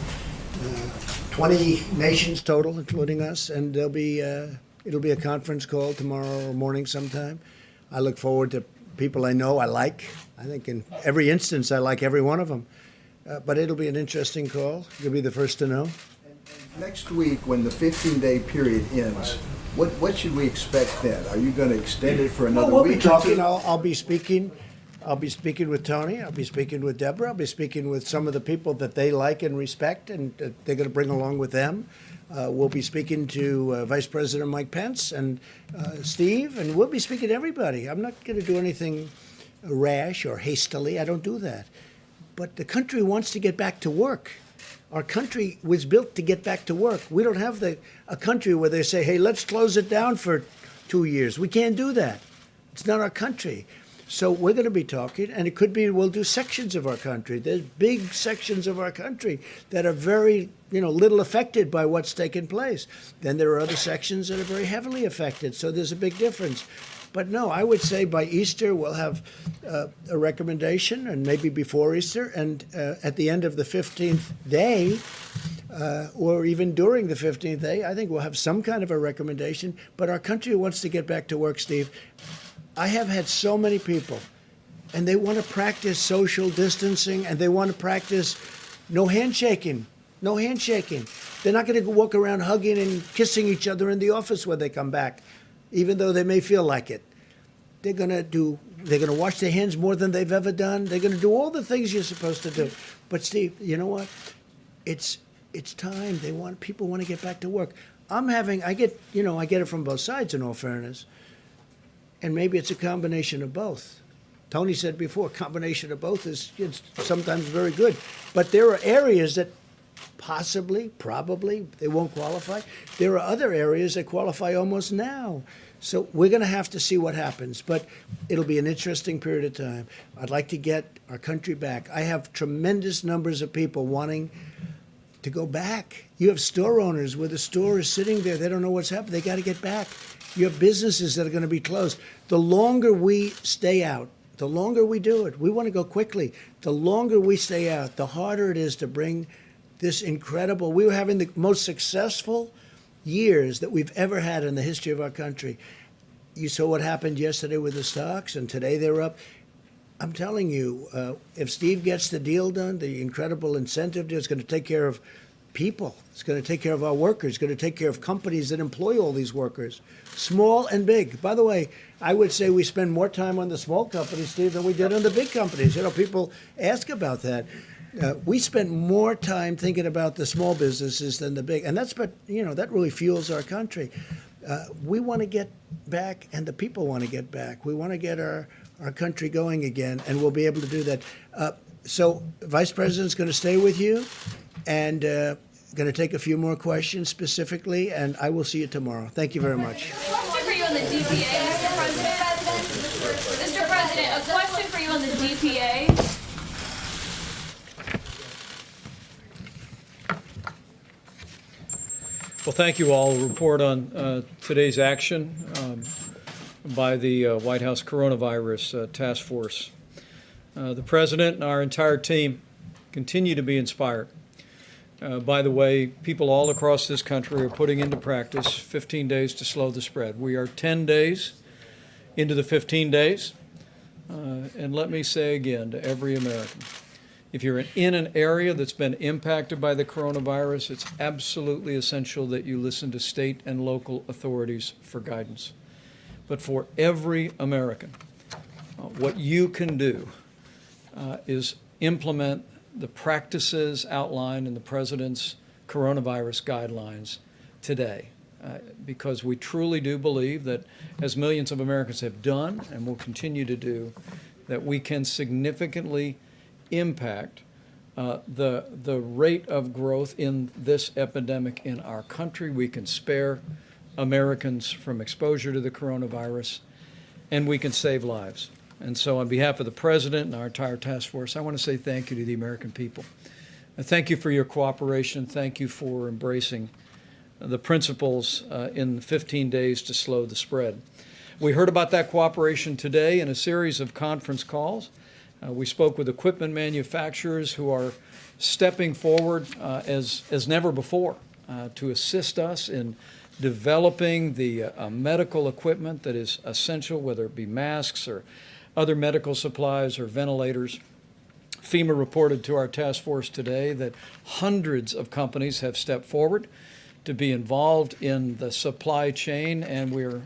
Speaker 1: 20 nations total, including us, and it'll be a conference call tomorrow morning sometime. I look forward to people I know I like. I think in every instance I like every one of them. But it'll be an interesting call. You'll be the first to know.
Speaker 3: Next week, when the 15-day period ends, what should we expect then? Are you going to extend it for another
Speaker 1: We'll
Speaker 3: week?
Speaker 1: be talking. I'll be speaking. I'll be speaking with Tony. I'll be speaking with Deborah. I'll be speaking with some of the people that they like and respect, and they're going to bring along with them. We'll be speaking to Vice President Mike Pence and Steve, and we'll be speaking to everybody. I'm not going to do anything rash or hastily. I don't do that. But the country wants to get back to work. Our country was built to get back to work. We don't have a country where they say, hey, let's close it down for 2 years. We can't do that. It's not our country. So we're going to be talking, and it could be we'll do sections of our country. There's big sections of our country that are very, little affected by what's taken place. Then there are other sections that are very heavily affected. So there's a big difference. But no, I would say by Easter we'll have a recommendation, and maybe before Easter, and at the end of the 15th day, or even during the 15th day, I think we'll have some kind of a recommendation. But our country wants to get back to work, Steve. I have had so many people, and they want to practice social distancing, and they want to practice no handshaking. No handshaking. They're not going to walk around hugging and kissing each other in the office when they come back, even though they may feel like it. They're going to wash their hands more than they've ever done. They're going to do all the things you're supposed to do. But Steve, you know what? It's time. People want to get back to work. I get it from both sides, in all fairness. And maybe it's a combination of both. Tony said before, combination of both is sometimes very good. But there are areas that probably, they won't qualify. There are other areas that qualify almost now. So we're going to have to see what happens. But it'll be an interesting period of time. I'd like to get our country back. I have tremendous numbers of people wanting to go back. You have store owners where the store is sitting there. They don't know what's happening. They got to get back. You have businesses that are going to be closed. The longer we stay out, the longer we do it. We want to go quickly. The longer we stay out, the harder it is to bring this incredible. We were having the most successful years that we've ever had in the history of our country. You saw what happened yesterday with the stocks, and today they're up. I'm telling you, if Steve gets the deal done, the incredible incentive deal is going to take care of people. It's going to take care of our workers. It's going to take care of companies that employ all these workers, small and big. By the way, I would say we spend more time on the small companies, Steve, than we did on the big companies. People ask about that. We spend more time thinking about the small businesses than the big, and that really fuels our country. We want to get back, and the people want to get back. We want to get our country going again, and we'll be able to do that. So Vice President's going to stay with you and going to take a few more questions specifically, and I will see you tomorrow. Thank you very much.
Speaker 13: Question for you on the DPA, Mr. President. Mr. President, a question for you on the DPA.
Speaker 14: Well, thank you all. A report on today's action by the White House Coronavirus Task Force. The President and our entire team continue to be inspired by the way people all across this country are putting into practice 15 days to slow the spread. We are 10 days into the 15 days. And let me say again to every American, if you're in an area that's been impacted by the coronavirus, it's absolutely essential that you listen to state and local authorities for guidance. But for every American, what you can do is implement the practices outlined in the President's coronavirus guidelines today. Because we truly do believe that, as millions of Americans have done and will continue to do, that we can significantly impact the rate of growth in this epidemic in our country. We can spare Americans from exposure to the coronavirus, and we can save lives. And so on behalf of the President and our entire task force, I want to say thank you to the American people. Thank you for your cooperation. Thank you for embracing the principles in 15 days to slow the spread. We heard about that cooperation today in a series of conference calls. We spoke with equipment manufacturers who are stepping forward as never before to assist us in developing the medical equipment that is essential, whether it be masks or other medical supplies or ventilators. FEMA reported to our task force today that hundreds of companies have stepped forward to be involved in the supply chain, and we are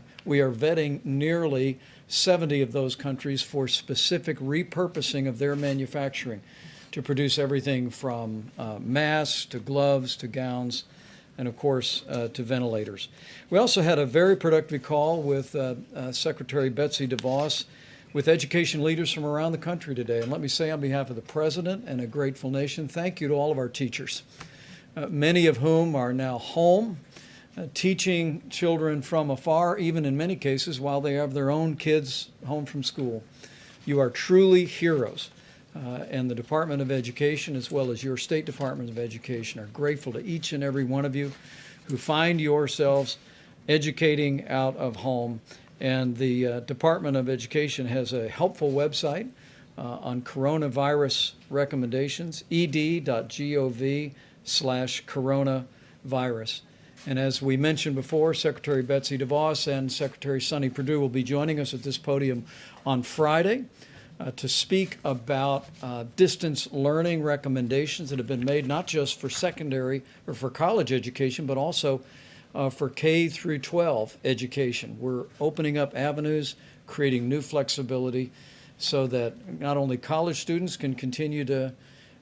Speaker 14: vetting nearly 70 of those countries for specific repurposing of their manufacturing to produce everything from masks to gloves to gowns and, of course, to ventilators. We also had a very productive call with Secretary Betsy DeVos with education leaders from around the country today. And let me say on behalf of the President and a grateful nation, thank you to all of our teachers. Many of whom are now home, teaching children from afar, even in many cases while they have their own kids home from school. You are truly heroes. And the Department of Education, as well as your State Department of Education, are grateful to each and every one of you who find yourselves educating out of home. And the Department of Education has a helpful website on coronavirus recommendations, ed.gov/coronavirus. And as we mentioned before, Secretary Betsy DeVos and Secretary Sonny Perdue will be joining us at this podium on Friday to speak about distance learning recommendations that have been made not just for secondary or for college education, but also for K through 12 education. We're opening up avenues, creating new flexibility so that not only college students can continue to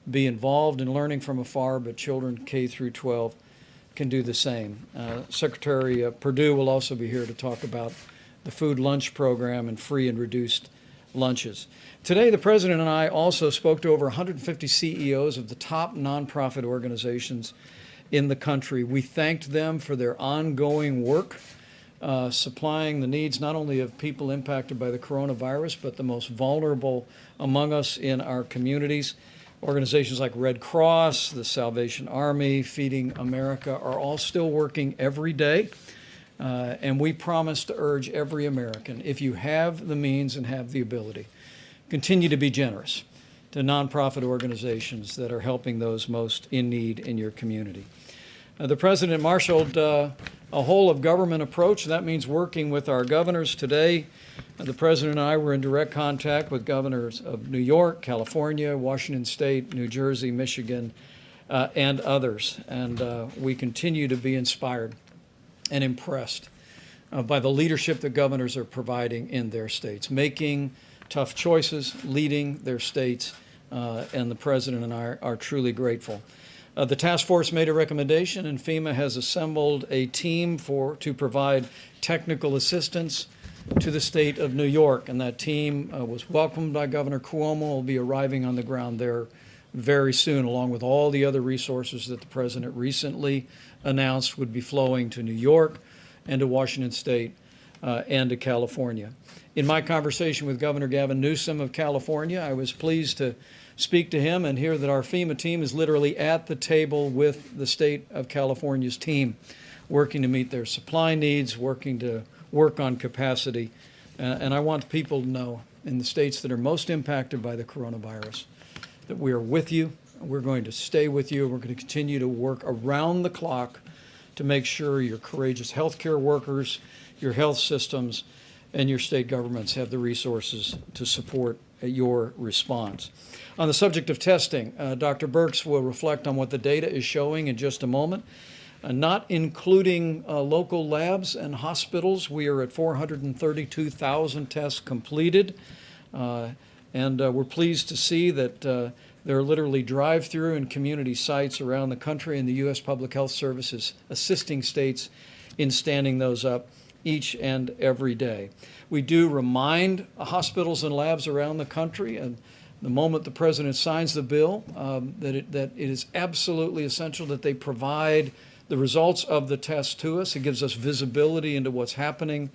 Speaker 14: be involved in learning from afar, but children K through 12 can do the same. Secretary Perdue will also be here to talk about the food lunch program and free and reduced lunches. Today, the President and I also spoke to over 150 CEOs of the top nonprofit organizations in the country. We thanked them for their ongoing work, supplying the needs not only of people impacted by the coronavirus, but the most vulnerable among us in our communities. Organizations like Red Cross, the Salvation Army, Feeding America are all still working every day. And we promise to urge every American, if you have the means and have the ability, continue to be generous to nonprofit organizations that are helping those most in need in your community. The President marshaled a whole of government approach. That means working with our governors today. The President and I were in direct contact with governors of New York, California, Washington State, New Jersey, Michigan, and others. And we continue to be inspired and impressed by the leadership that governors are providing in their states, making tough choices, leading their states, and the President and I are truly grateful. The task force made a recommendation, and FEMA has assembled a team to provide technical assistance to the state of New York, and that team was welcomed by Governor Cuomo. Will be arriving on the ground there very soon, along with all the other resources that the president recently announced would be flowing to New York and to Washington State and to California. In my conversation with Governor Gavin Newsom of California, I was pleased to speak to him and hear that our FEMA team is literally at the table with the state of California's team, working to meet their supply needs, working to work on capacity. And I want people to know in the states that are most impacted by the coronavirus that we are with you. We're going to stay with you. We're going to continue to work around the clock to make sure your courageous healthcare workers, your health systems, and your state governments have the resources to support your response. On the subject of testing, Dr. Birx will reflect on what the data is showing in just a moment. Not including local labs and hospitals, we are at 432,000 tests completed. And we're pleased to see that there are literally drive-through and community sites around the country, and the U.S. Public Health Service is assisting states in standing those up each and every day. We do remind hospitals and labs around the country, and the moment the president signs the bill, that it is absolutely essential that they provide the results of the test to us. It gives us visibility into what's happening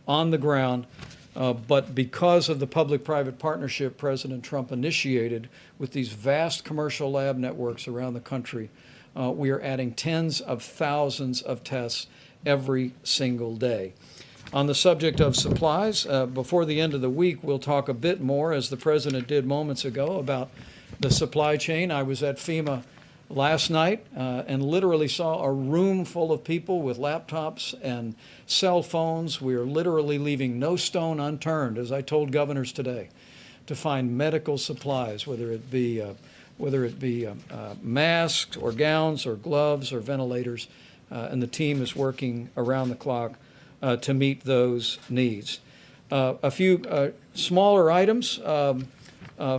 Speaker 14: on the ground. But because of the public-private partnership President Trump initiated with these vast commercial lab networks around the country, we are adding tens of thousands of tests every single day. On the subject of supplies, before the end of the week, we'll talk a bit more, as the President did moments ago, about the supply chain. I was at FEMA last night and literally saw a room full of people with laptops and cell phones. We are literally leaving no stone unturned, as I told governors today, to find medical supplies, whether it be masks or gowns or gloves or ventilators, and the team is working around the clock to meet those needs. A few smaller items.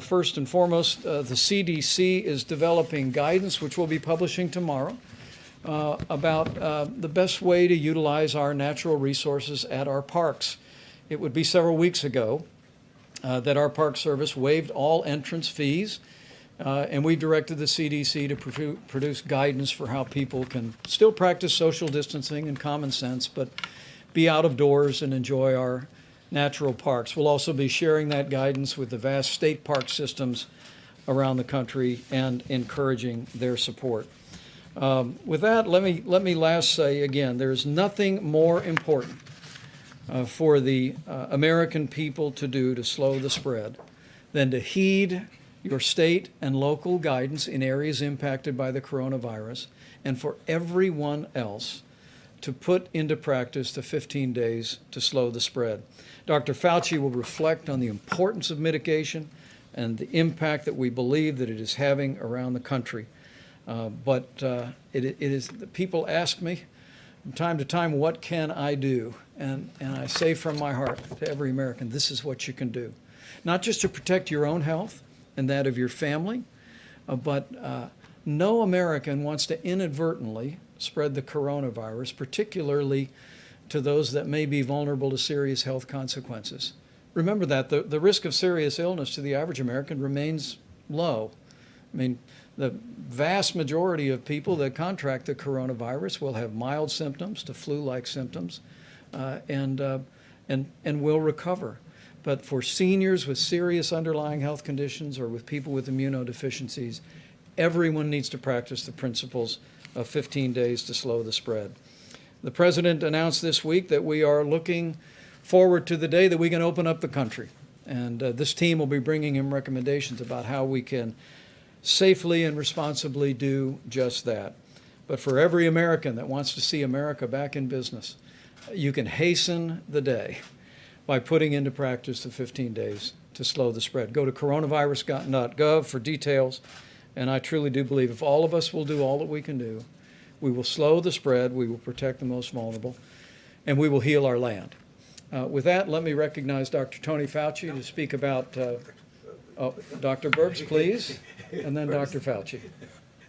Speaker 14: First and foremost, the CDC is developing guidance, which we'll be publishing tomorrow, about the best way to utilize our natural resources at our parks. It would be several weeks ago that our Park Service waived all entrance fees, and we directed the CDC to produce guidance for how people can still practice social distancing and common sense, but be out of doors and enjoy our natural parks. We'll also be sharing that guidance with the vast state park systems around the country and encouraging their support. With that, let me last say again, there's nothing more important for the American people to do to slow the spread than to heed your state and local guidance in areas impacted by the coronavirus, and for everyone else to put into practice the 15 days to slow the spread. Dr. Fauci will reflect on the importance of mitigation and the impact that we believe that it is having around the country. But it is, people ask me from time to time, what can I do? And I say from my heart to every American, this is what you can do. Not just to protect your own health and that of your family, but no American wants to inadvertently spread the coronavirus, particularly to those that may be vulnerable to serious health consequences. Remember that the risk of serious illness to the average American remains low. I mean, the vast majority of people that contract the coronavirus will have mild symptoms to flu-like symptoms and will recover. But for seniors with serious underlying health conditions or with people with immunodeficiencies, everyone needs to practice the principles of 15 days to slow the spread. The president announced this week that we are looking forward to the day that we can open up the country. And this team will be bringing him recommendations about how we can safely and responsibly do just that. But for every American that wants to see America back in business, you can hasten the day by putting into practice the 15 days to slow the spread. Go to coronavirus.gov for details. And I truly do believe if all of us will do all that we can do, we will slow the spread, we will protect the most vulnerable, and we will heal our land. With that, let me recognize Dr. Tony Fauci to speak about, Dr. Birx, please, and then Dr. Fauci.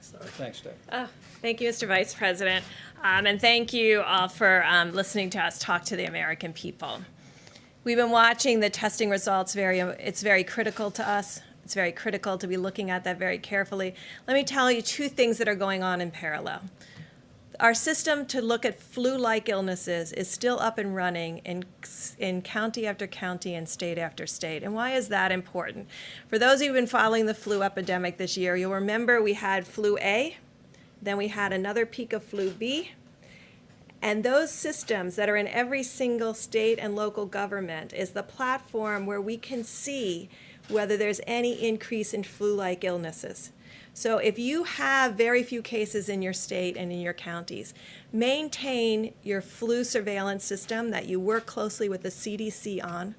Speaker 14: Thanks, Dave.
Speaker 15: Thank you, Mr. Vice President, and thank you all for listening to us talk to the American people. We've been watching the testing results it's very critical to us. It's very critical to be looking at that very carefully. Let me tell you two things that are going on in parallel. Our system to look at flu-like illnesses is still up and running in county after county and state after state. And why is that important? For those of you who've been following the flu epidemic this year, you'll remember we had flu A, then we had another peak of flu B, and those systems that are in every single state and local government is the platform where we can see whether there's any increase in flu-like illnesses. So if you have very few cases in your state and in your counties, maintain your flu surveillance system that you work closely with the CDC on,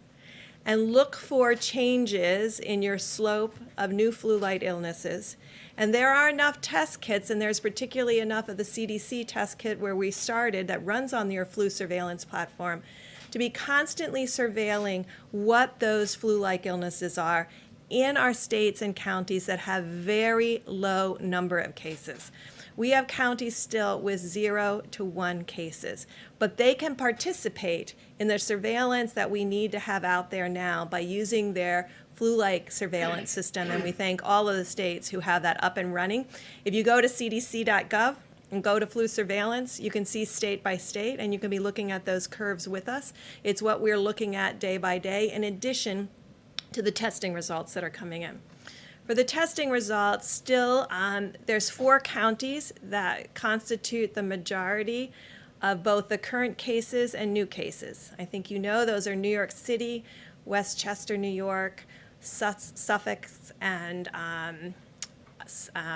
Speaker 15: and look for changes in your slope of new flu-like illnesses. And there are enough test kits, and there's particularly enough of the CDC test kit where we started that runs on your flu surveillance platform to be constantly surveilling what those flu-like illnesses are in our states and counties that have very low number of cases. We have counties still with 0 to 1 cases, but they can participate in the surveillance that we need to have out there now by using their flu-like surveillance system, and we thank all of the states who have that up and running. If you go to cdc.gov and go to flu surveillance, you can see state by state, and you can be looking at those curves with us. It's what we're looking at day by day, in addition to the testing results that are coming in. For the testing results, still, there's 4 counties that constitute the majority of both the current cases and new cases. I think you know those are New York City, Westchester, New York, Suffolk, and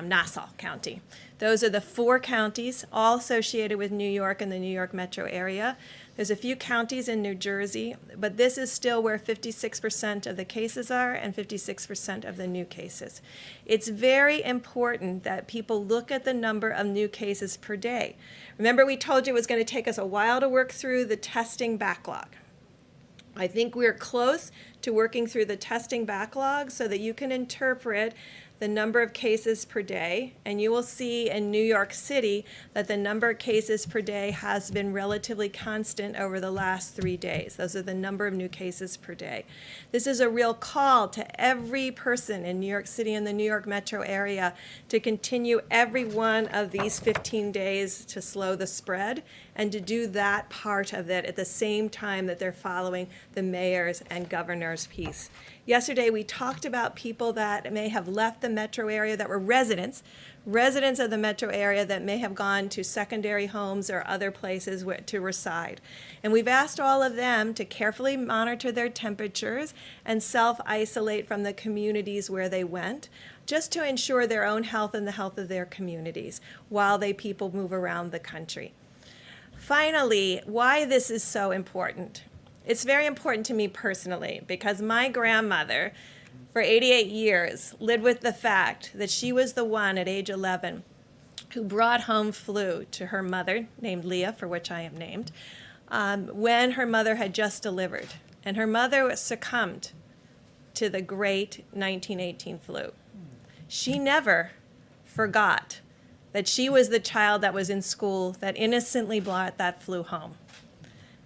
Speaker 15: Nassau County. Those are the 4 counties, all associated with New York and the New York metro area. There's a few counties in New Jersey, but this is still where 56% of the cases are and 56% of the new cases. It's very important that people look at the number of new cases per day. Remember, we told you it was going to take us a while to work through the testing backlog. I think we're close to working through the testing backlog so that you can interpret the number of cases per day, and you will see in New York City that the number of cases per day has been relatively constant over the last 3 days. Those are the number of new cases per day. This is a real call to every person in New York City and the New York metro area to continue every one of these 15 days to slow the spread, and to do that part of it at the same time that they're following the mayor's and governor's piece. Yesterday, we talked about people that may have left the metro area that were residents of the metro area that may have gone to secondary homes or other places to reside. And we've asked all of them to carefully monitor their temperatures and self-isolate from the communities where they went, just to ensure their own health and the health of their communities while people move around the country. Finally, why this is so important. It's very important to me personally because my grandmother, for 88 years, lived with the fact that she was the one at age 11 who brought home flu to her mother, named Leah, for which I am named, when her mother had just delivered. And her mother succumbed to the great 1918 flu. She never forgot that she was the child that was in school that innocently brought that flu home.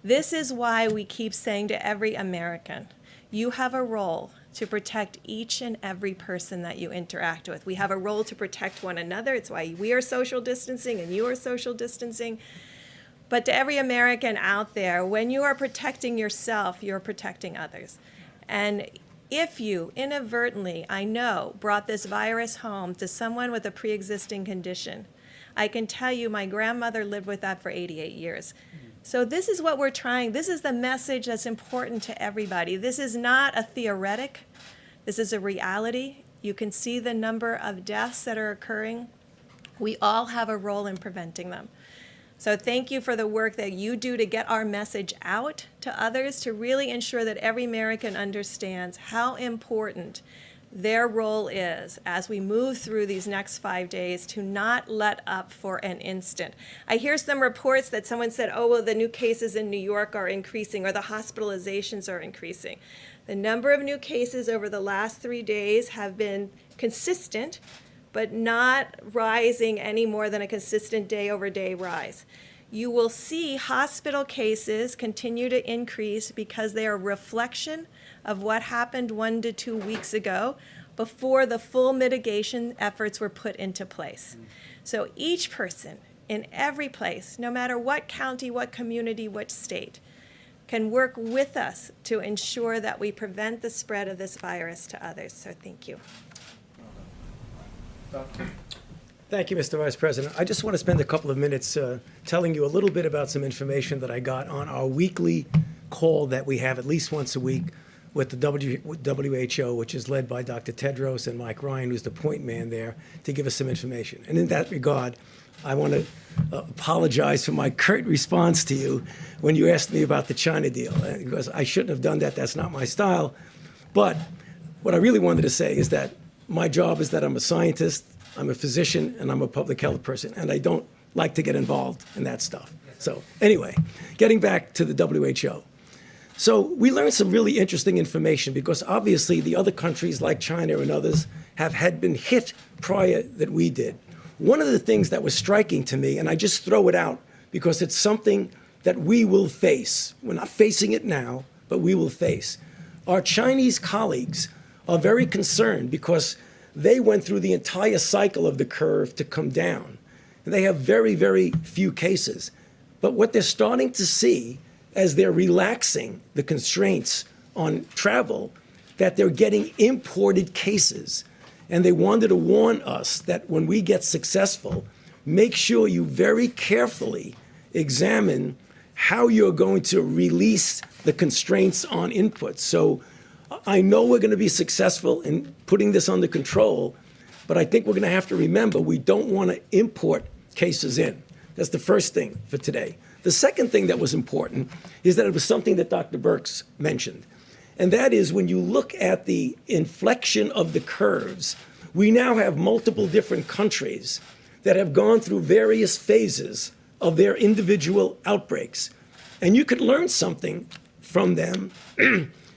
Speaker 15: This is why we keep saying to every American, you have a role to protect each and every person that you interact with. We have a role to protect one another. It's why we are social distancing and you are social distancing. But to every American out there, when you are protecting yourself, you're protecting others. And if you inadvertently, I know, brought this virus home to someone with a pre-existing condition, I can tell you my grandmother lived with that for 88 years. So this is what we're trying. This is the message that's important to everybody. This is not a theoretic. This is a reality. You can see the number of deaths that are occurring. We all have a role in preventing them. So thank you for the work that you do to get our message out to others, to really ensure that every American understands how important their role is as we move through these next 5 days, to not let up for an instant. I hear some reports that someone said, oh, well, the new cases in New York are increasing or the hospitalizations are increasing. The number of new cases over the last 3 days have been consistent, but not rising any more than a consistent day-over-day rise. You will see hospital cases continue to increase because they are a reflection of what happened 1 to 2 weeks ago before the full mitigation efforts were put into place. So each person in every place, no matter what county, what community, what state, can work with us to ensure that we prevent the spread of this virus to others. So thank you.
Speaker 11: Thank you, Mr. Vice President. I just want to spend a couple of minutes telling you a little bit about some information that I got on our weekly call that we have at least once a week with the WHO, which is led by Dr. Tedros and Mike Ryan, who's the point man there, to give us some information. And in that regard, I want to apologize for my curt response to you when you asked me about the China deal, because I shouldn't have done that. That's not my style. But what I really wanted to say is that my job is that I'm a scientist, I'm a physician, and I'm a public health person, and I don't like to get involved in that stuff. So anyway, getting back to the WHO. So we learned some really interesting information because obviously the other countries like China and others had been hit prior that we did. One of the things that was striking to me, and I just throw it out because it's something that we will face. We're not facing it now, but we will face. Our Chinese colleagues are very concerned because they went through the entire cycle of the curve to come down. And they have very, very few cases. But what they're starting to see as they're relaxing the constraints on travel, that they're getting imported cases. And they wanted to warn us that when we get successful, make sure you very carefully examine how you're going to release the constraints on inputs. So I know we're going to be successful in putting this under control, but I think we're going to have to remember we don't want to import cases in. That's the first thing for today. The second thing that was important is that it was something that Dr. Birx mentioned. And that is when you look at the inflection of the curves, we now have multiple different countries that have gone through various phases of their individual outbreaks. And you could learn something from them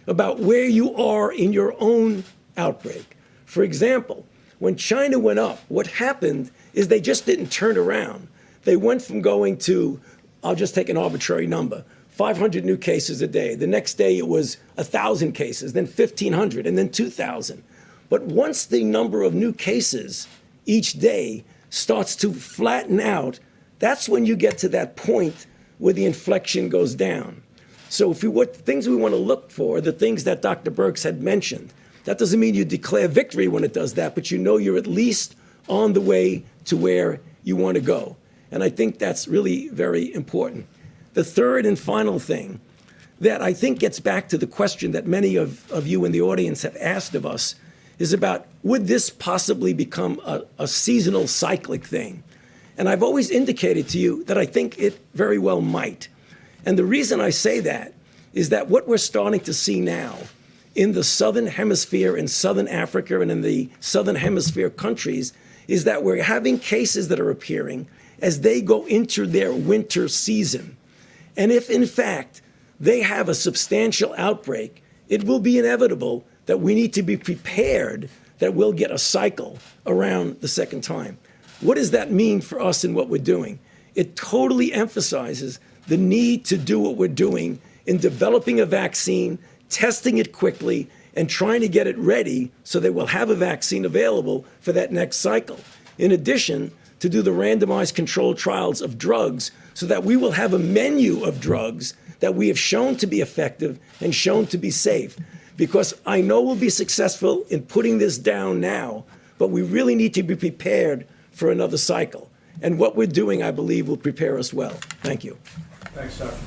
Speaker 11: about where you are in your own outbreak. For example, when China went up, what happened is they just didn't turn around. They went from going to, I'll just take an arbitrary number, 500 new cases a day. The next day it was 1,000 cases, then 1,500, and then 2,000. But once the number of new cases each day starts to flatten out, that's when you get to that point where the inflection goes down. So what things we want to look for, the things that Dr. Birx had mentioned. That doesn't mean you declare victory when it does that, but you know you're at least on the way to where you want to go. And I think that's really very important. The third and final thing that I think gets back to the question that many of you in the audience have asked of us is about, would this possibly become a seasonal cyclic thing? And I've always indicated to you that I think it very well might. And the reason I say that is that what we're starting to see now in the Southern Hemisphere, in Southern Africa, and in the Southern Hemisphere countries is that we're having cases that are appearing as they go into their winter season. And if, in fact, they have a substantial outbreak, it will be inevitable that we need to be prepared that we'll get a cycle around the second time. What does that mean for us and what we're doing? It totally emphasizes the need to do what we're doing in developing a vaccine, testing it quickly, and trying to get it ready so that we'll have a vaccine available for that next cycle. In addition, to do the randomized controlled trials of drugs so that we will have a menu of drugs that we have shown to be effective and shown to be safe. Because I know we'll be successful in putting this down now, but we really need to be prepared for another cycle. And what we're doing, I believe, will prepare us well. Thank you.
Speaker 14: Thanks, Doctor.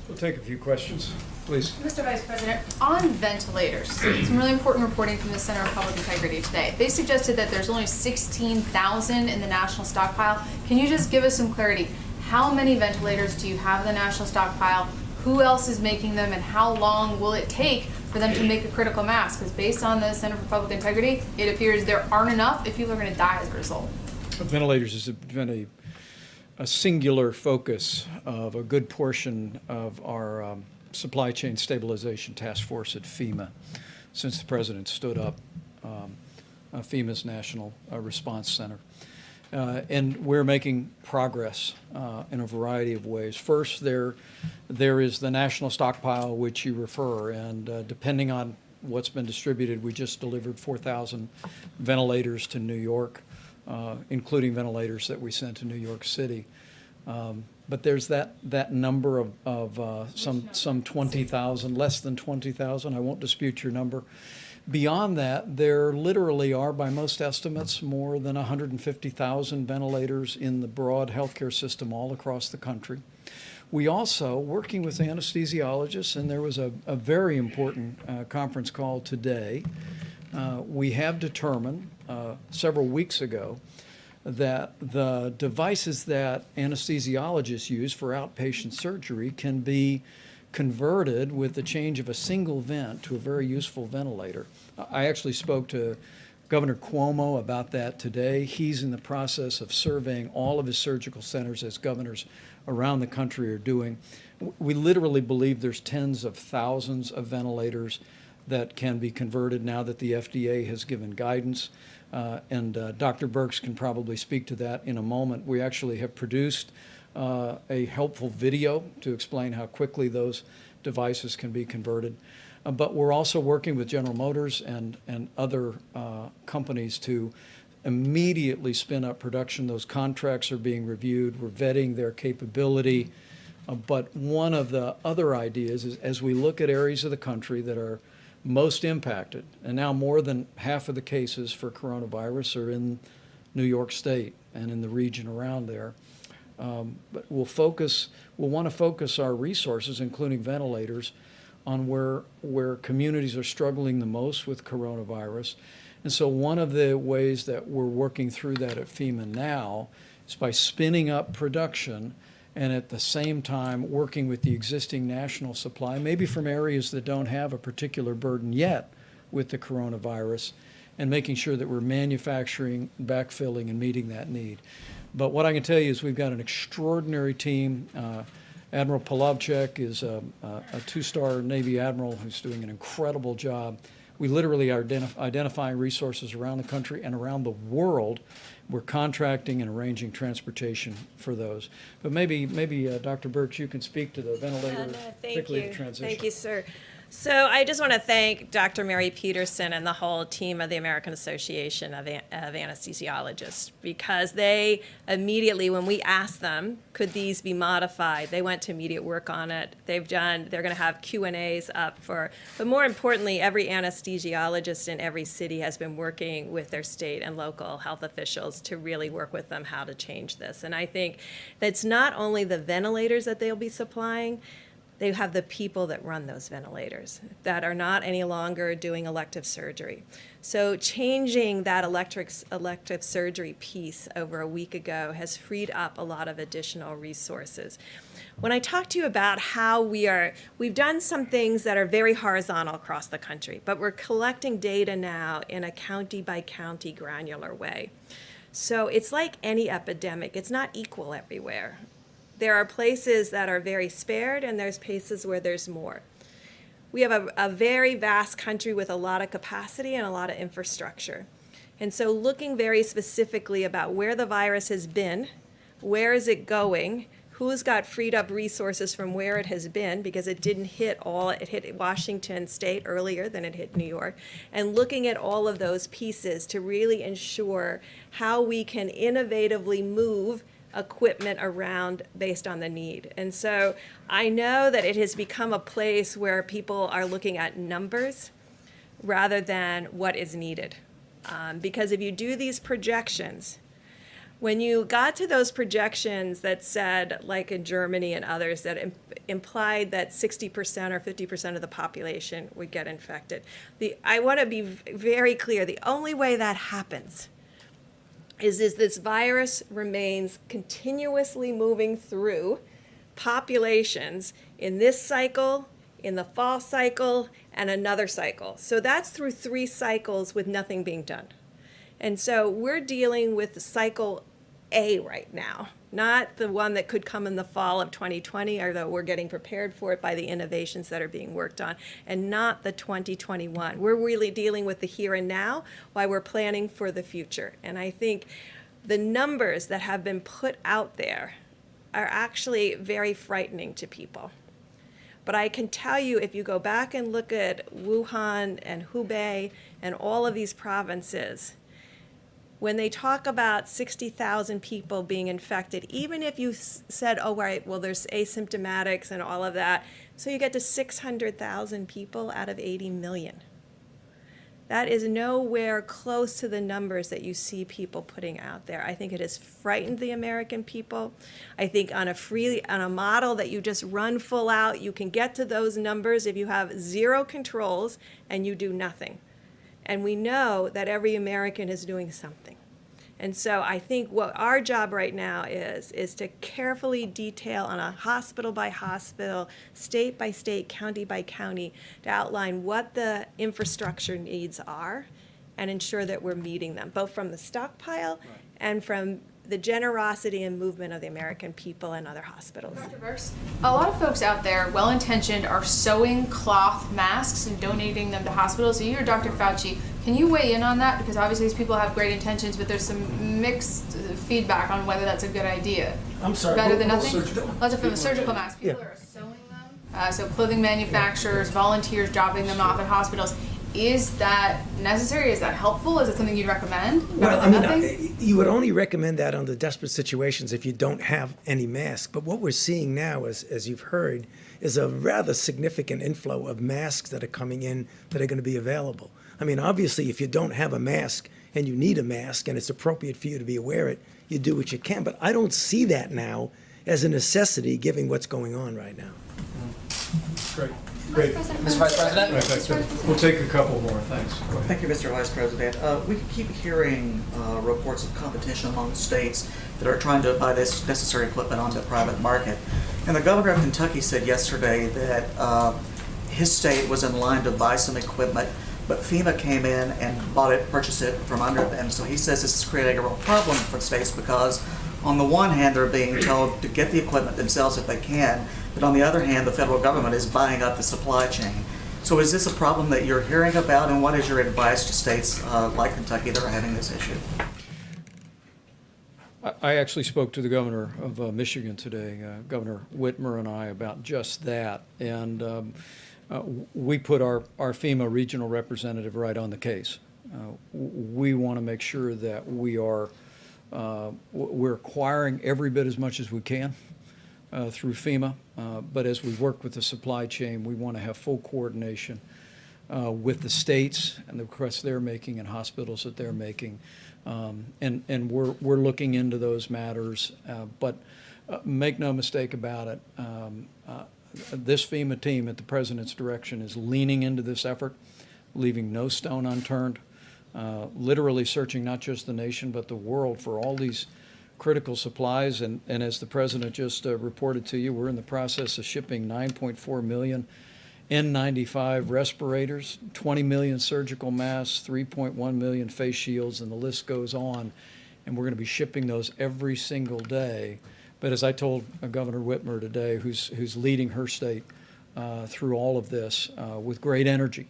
Speaker 14: We'll take a few questions, please.
Speaker 6: Mr. Vice President, on ventilators, some really important reporting from the Center of Public Integrity today. They suggested that there's only 16,000 in the national stockpile. Can you just give us some clarity? How many ventilators do you have in the national stockpile? Who else is making them, and how long will it take for them to make a critical mass? Because based on the Center for Public Integrity, it appears there aren't enough if people are going to die as a result.
Speaker 14: Ventilators has been a singular focus of a good portion of our supply chain stabilization task force at FEMA since the president stood up FEMA's National Response Center. And we're making progress in a variety of ways. First, there is the national stockpile, which you refer, and depending on what's been distributed, we just delivered 4,000 ventilators to New York, including ventilators that we sent to New York City. But there's that number of some 20,000, less than 20,000. I won't dispute your number. Beyond that, there literally are, by most estimates, more than 150,000 ventilators in the broad healthcare system all across the country. We also, working with anesthesiologists, and there was a very important conference call today, we have determined several weeks ago that the devices that anesthesiologists use for outpatient surgery can be converted with the change of a single vent to a very useful ventilator. I actually spoke to Governor Cuomo about that today. He's in the process of surveying all of his surgical centers, as governors around the country are doing. We literally believe there's tens of thousands of ventilators that can be converted now that the FDA has given guidance. And Dr. Birx can probably speak to that in a moment. We actually have produced a helpful video to explain how quickly those devices can be converted. But we're also working with General Motors and other companies to immediately spin up production. Those contracts are being reviewed. We're vetting their capability. But one of the other ideas is, as we look at areas of the country that are most impacted, and now more than half of the cases for coronavirus are in New York State and in the region around there. But we'll want to focus our resources, including ventilators, on where communities are struggling the most with coronavirus. And so one of the ways that we're working through that at FEMA now is by spinning up production and at the same time working with the existing national supply, maybe from areas that don't have a particular burden yet with the coronavirus, and making sure that we're manufacturing, backfilling, and meeting that need. But what I can tell you is we've got an extraordinary team. Admiral Polovchek is a two-star Navy admiral who's doing an incredible job. We literally are identifying resources around the country and around the world. We're contracting and arranging transportation for those. But maybe Dr. Birx, you can speak to the ventilator, particularly the transition.
Speaker 15: Thank you, sir. So I just want to thank Dr. Mary Peterson and the whole team of the American Association of Anesthesiologists, because they immediately, when we asked them, could these be modified, they went to immediate work on it. They're going to have Q&As up but more importantly, every anesthesiologist in every city has been working with their state and local health officials to really work with them how to change this. And I think that's not only the ventilators that they'll be supplying, they have the people that run those ventilators that are not any longer doing elective surgery. So changing that elective surgery piece over a week ago has freed up a lot of additional resources. When I talk to you about how we've done some things that are very horizontal across the country, but we're collecting data now in a county by county granular way. So it's like any epidemic, it's not equal everywhere. There are places that are very spared, and there's places where there's more. We have a very vast country with a lot of capacity and a lot of infrastructure. And so looking very specifically about where the virus has been, where is it going, who's got freed up resources from where it has been, because it hit Washington State earlier than it hit New York, and looking at all of those pieces to really ensure how we can innovatively move equipment around based on the need. And so I know that it has become a place where people are looking at numbers rather than what is needed. Because if you do these projections, when you got to those projections that said, like in Germany and others, that implied that 60% or 50% of the population would get infected, I want to be very clear, the only way that happens is this virus remains continuously moving through populations in this cycle, in the fall cycle, and another cycle. So that's through 3 cycles with nothing being done. And so we're dealing with the cycle A right now, not the one that could come in the fall of 2020, although we're getting prepared for it by the innovations that are being worked on, and not the 2021. We're really dealing with the here and now while we're planning for the future. And I think the numbers that have been put out there are actually very frightening to people. But I can tell you, if you go back and look at Wuhan and Hubei and all of these provinces, when they talk about 60,000 people being infected, even if you said, oh, right, well, there's asymptomatics and all of that, so you get to 600,000 people out of 80 million. That is nowhere close to the numbers that you see people putting out there. I think it has frightened the American people. I think on a model that you just run full out, you can get to those numbers if you have zero controls and you do nothing. And we know that every American is doing something. And so I think what our job right now is to carefully detail on a hospital by hospital, state by state, county by county, to outline what the infrastructure needs are and ensure that we're meeting them, both from the stockpile and from the generosity and movement of the American people and other hospitals.
Speaker 6: Dr. Burks, a lot of folks out there, well-intentioned, are sewing cloth masks and donating them to hospitals. So you or Dr. Fauci, can you weigh in on that? Because obviously these people have great intentions, but there's some mixed feedback on whether that's a good idea.
Speaker 11: I'm sorry.
Speaker 6: Better than
Speaker 11: what
Speaker 6: nothing? Lots of surgical masks. People are sewing them. So clothing manufacturers, volunteers dropping them off at hospitals. Is that necessary? Is that helpful? Is it something you'd recommend?
Speaker 11: Well, I mean, you would only recommend that under desperate situations if you don't have any masks. But what we're seeing now, as you've heard, is a rather significant inflow of masks that are coming in that are going to be available. I mean, obviously, if you don't have a mask and you need a mask and it's appropriate for you to be wear it, you do what you can. But I don't see that now as a necessity, given what's going on right now.
Speaker 14: Great. Great.
Speaker 7: Mr. Vice President?
Speaker 14: We'll take a couple more. Thanks. Go ahead.
Speaker 16: Thank you, Mr. Vice President. We keep hearing reports of competition among states that are trying to buy this necessary equipment on the private market. And the governor of Kentucky said yesterday that his state was in line to buy some equipment, but FEMA came in and purchased it from under them. So he says this is creating a real problem for states because on the one hand, they're being told to get the equipment themselves if they can, but on the other hand, the federal government is buying up the supply chain. So is this a problem that you're hearing about, and what is your advice to states like Kentucky that are having this issue?
Speaker 14: I actually spoke to the governor of Michigan today, Governor Whitmer, and I, about just that. And we put our FEMA regional representative right on the case. We want to make sure that we're acquiring every bit as much as we can through FEMA. But as we work with the supply chain, we want to have full coordination with the states and the requests they're making and hospitals that they're making. And we're looking into those matters. But make no mistake about it, this FEMA team at the President's direction is leaning into this effort, leaving no stone unturned, literally searching not just the nation but the world for all these critical supplies. And as the President just reported to you, we're in the process of shipping 9.4 million N95 respirators, 20 million surgical masks, 3.1 million face shields, and the list goes on. And we're going to be shipping those every single day. But as I told Governor Whitmer today, who's leading her state through all of this with great energy,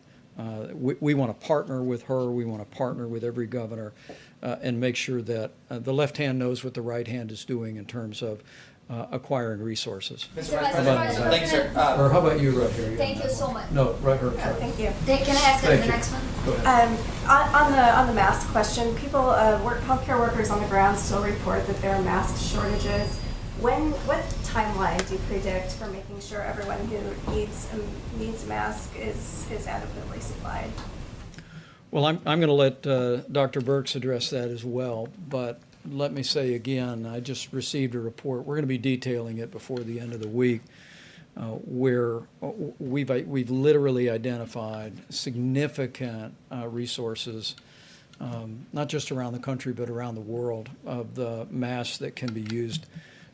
Speaker 14: we want to partner with her. We want to partner with every governor and make sure that the left hand knows what the right hand is doing in terms of acquiring resources.
Speaker 9: Mr. Vice President.
Speaker 7: Thank you, sir.
Speaker 14: Or how about you right here?
Speaker 9: Thank you so much.
Speaker 14: No, right here.
Speaker 17: Thank you.
Speaker 9: Can I ask
Speaker 14: Thank
Speaker 9: the
Speaker 14: you.
Speaker 9: next one?
Speaker 14: Go ahead.
Speaker 17: On the mask question, healthcare workers on the ground still report that there are mask shortages. What timeline do you predict for making sure everyone who needs a mask is adequately supplied?
Speaker 14: Well, I'm going to let Dr. Birx address that as well, but let me say again, I just received a report. We're going to be detailing it before the end of the week, where we've literally identified significant resources, not just around the country but around the world, of the masks that can be used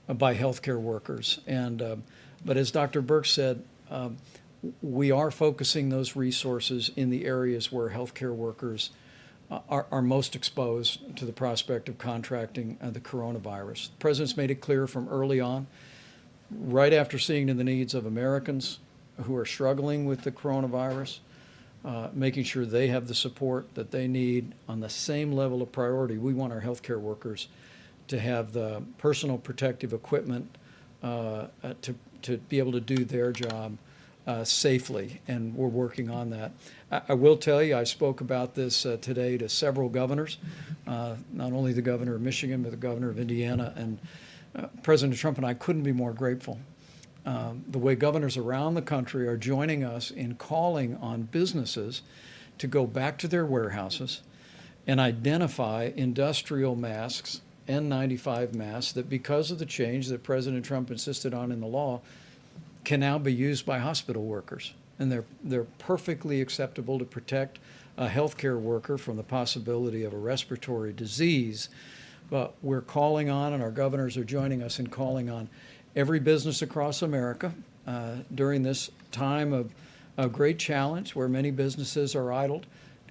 Speaker 14: by healthcare workers. And but as Dr. Birx said, we are focusing those resources in the areas where healthcare workers are most exposed to the prospect of contracting the coronavirus. The President's made it clear from early on, right after seeing the needs of Americans who are struggling with the coronavirus, making sure they have the support that they need on the same level of priority. We want our healthcare workers to have the personal protective equipment to be able to do their job safely, and we're working on that. I will tell you, I spoke about this today to several governors, not only the governor of Michigan, but the governor of Indiana, and President Trump and I couldn't be more grateful. The way governors around the country are joining us in calling on businesses to go back to their warehouses and identify industrial masks, N95 masks, that because of the change that President Trump insisted on in the law, can now be used by hospital workers. And they're perfectly acceptable to protect a healthcare worker from the possibility of a respiratory disease. But we're calling on, and our governors are joining us in calling on every business across America during this time of great challenge where many businesses are idled.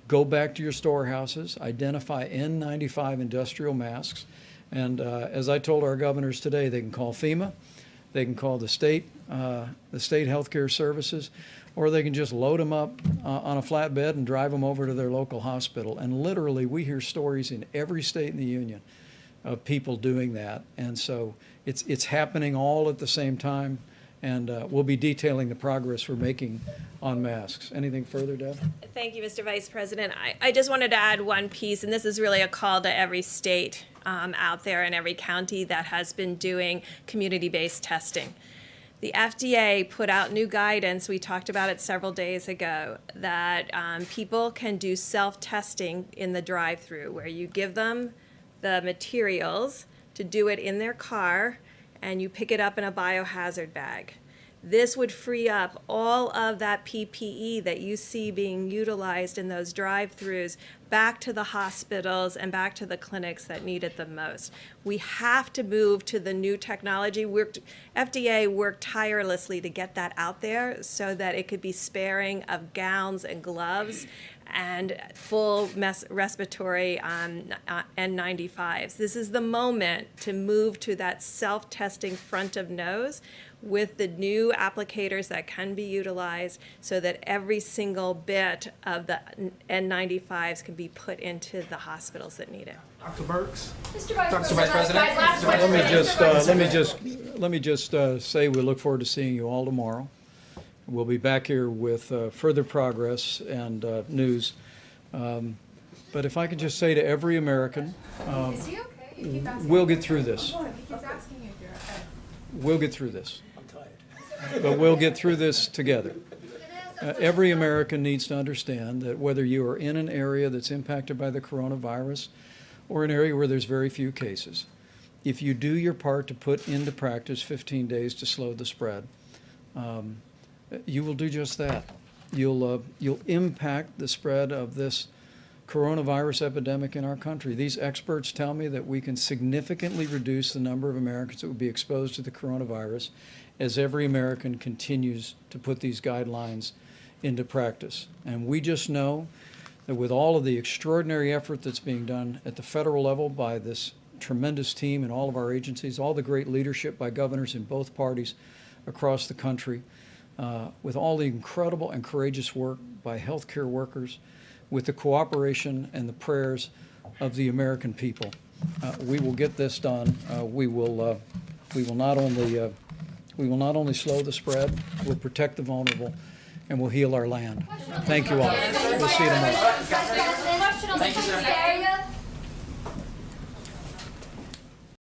Speaker 14: Go back to your storehouses, identify N95 industrial masks, and as I told our governors today, they can call FEMA, they can call the state healthcare services, or they can just load them up on a flatbed and drive them over to their local hospital. And literally, we hear stories in every state in the union of people doing that. And so it's happening all at the same time, and we'll be detailing the progress we're making on masks. Anything further, Deb?
Speaker 15: Thank you, Mr. Vice President. I just wanted to add one piece, and this is really a call to every state out there and every county that has been doing community-based testing. The FDA put out new guidance, we talked about it several days ago, that people can do self-testing in the drive-through, where you give them the materials to do it in their car, and you pick it up in a biohazard bag. This would free up all of that PPE that you see being utilized in those drive-throughs back to the hospitals and back to the clinics that need it the most. We have to move to the new technology. FDA worked tirelessly to get that out there so that it could be sparing of gowns and gloves and full respiratory N95s. This is the moment to move to that self-testing front of nose with the new applicators that can be utilized so that every single bit of the N95s can be put into the hospitals that need it.
Speaker 4: Dr. Burks?
Speaker 6: Mr. Vice
Speaker 7: Dr.
Speaker 6: President,
Speaker 7: Vice President?
Speaker 6: last question.
Speaker 14: Let me just say we look forward to seeing you all tomorrow. We'll be back here with further progress and news. But if I could just say to every American,
Speaker 6: Is he okay? You keep asking
Speaker 14: we'll
Speaker 6: him.
Speaker 14: get through this.
Speaker 6: He keeps asking you if you're okay.
Speaker 14: We'll get through this. But we'll get through this together. Every American needs to understand that whether you are in an area that's impacted by the coronavirus or an area where there's very few cases, if you do your part to put into practice 15 days to slow the spread, you will do just that. You'll impact the spread of this coronavirus epidemic in our country. These experts tell me that we can significantly reduce the number of Americans that will be exposed to the coronavirus as every American continues to put these guidelines into practice. And we just know that with all of the extraordinary effort that's being done at the federal level by this tremendous team and all of our agencies, all the great leadership by governors in both parties across the country, with all the incredible and courageous work by healthcare workers, with the cooperation and the prayers of the American people, we will get this done. We will not only slow the spread, we'll protect the vulnerable, and we'll heal our land. Thank you all. We'll see you tomorrow.
Speaker 13: Question on the area.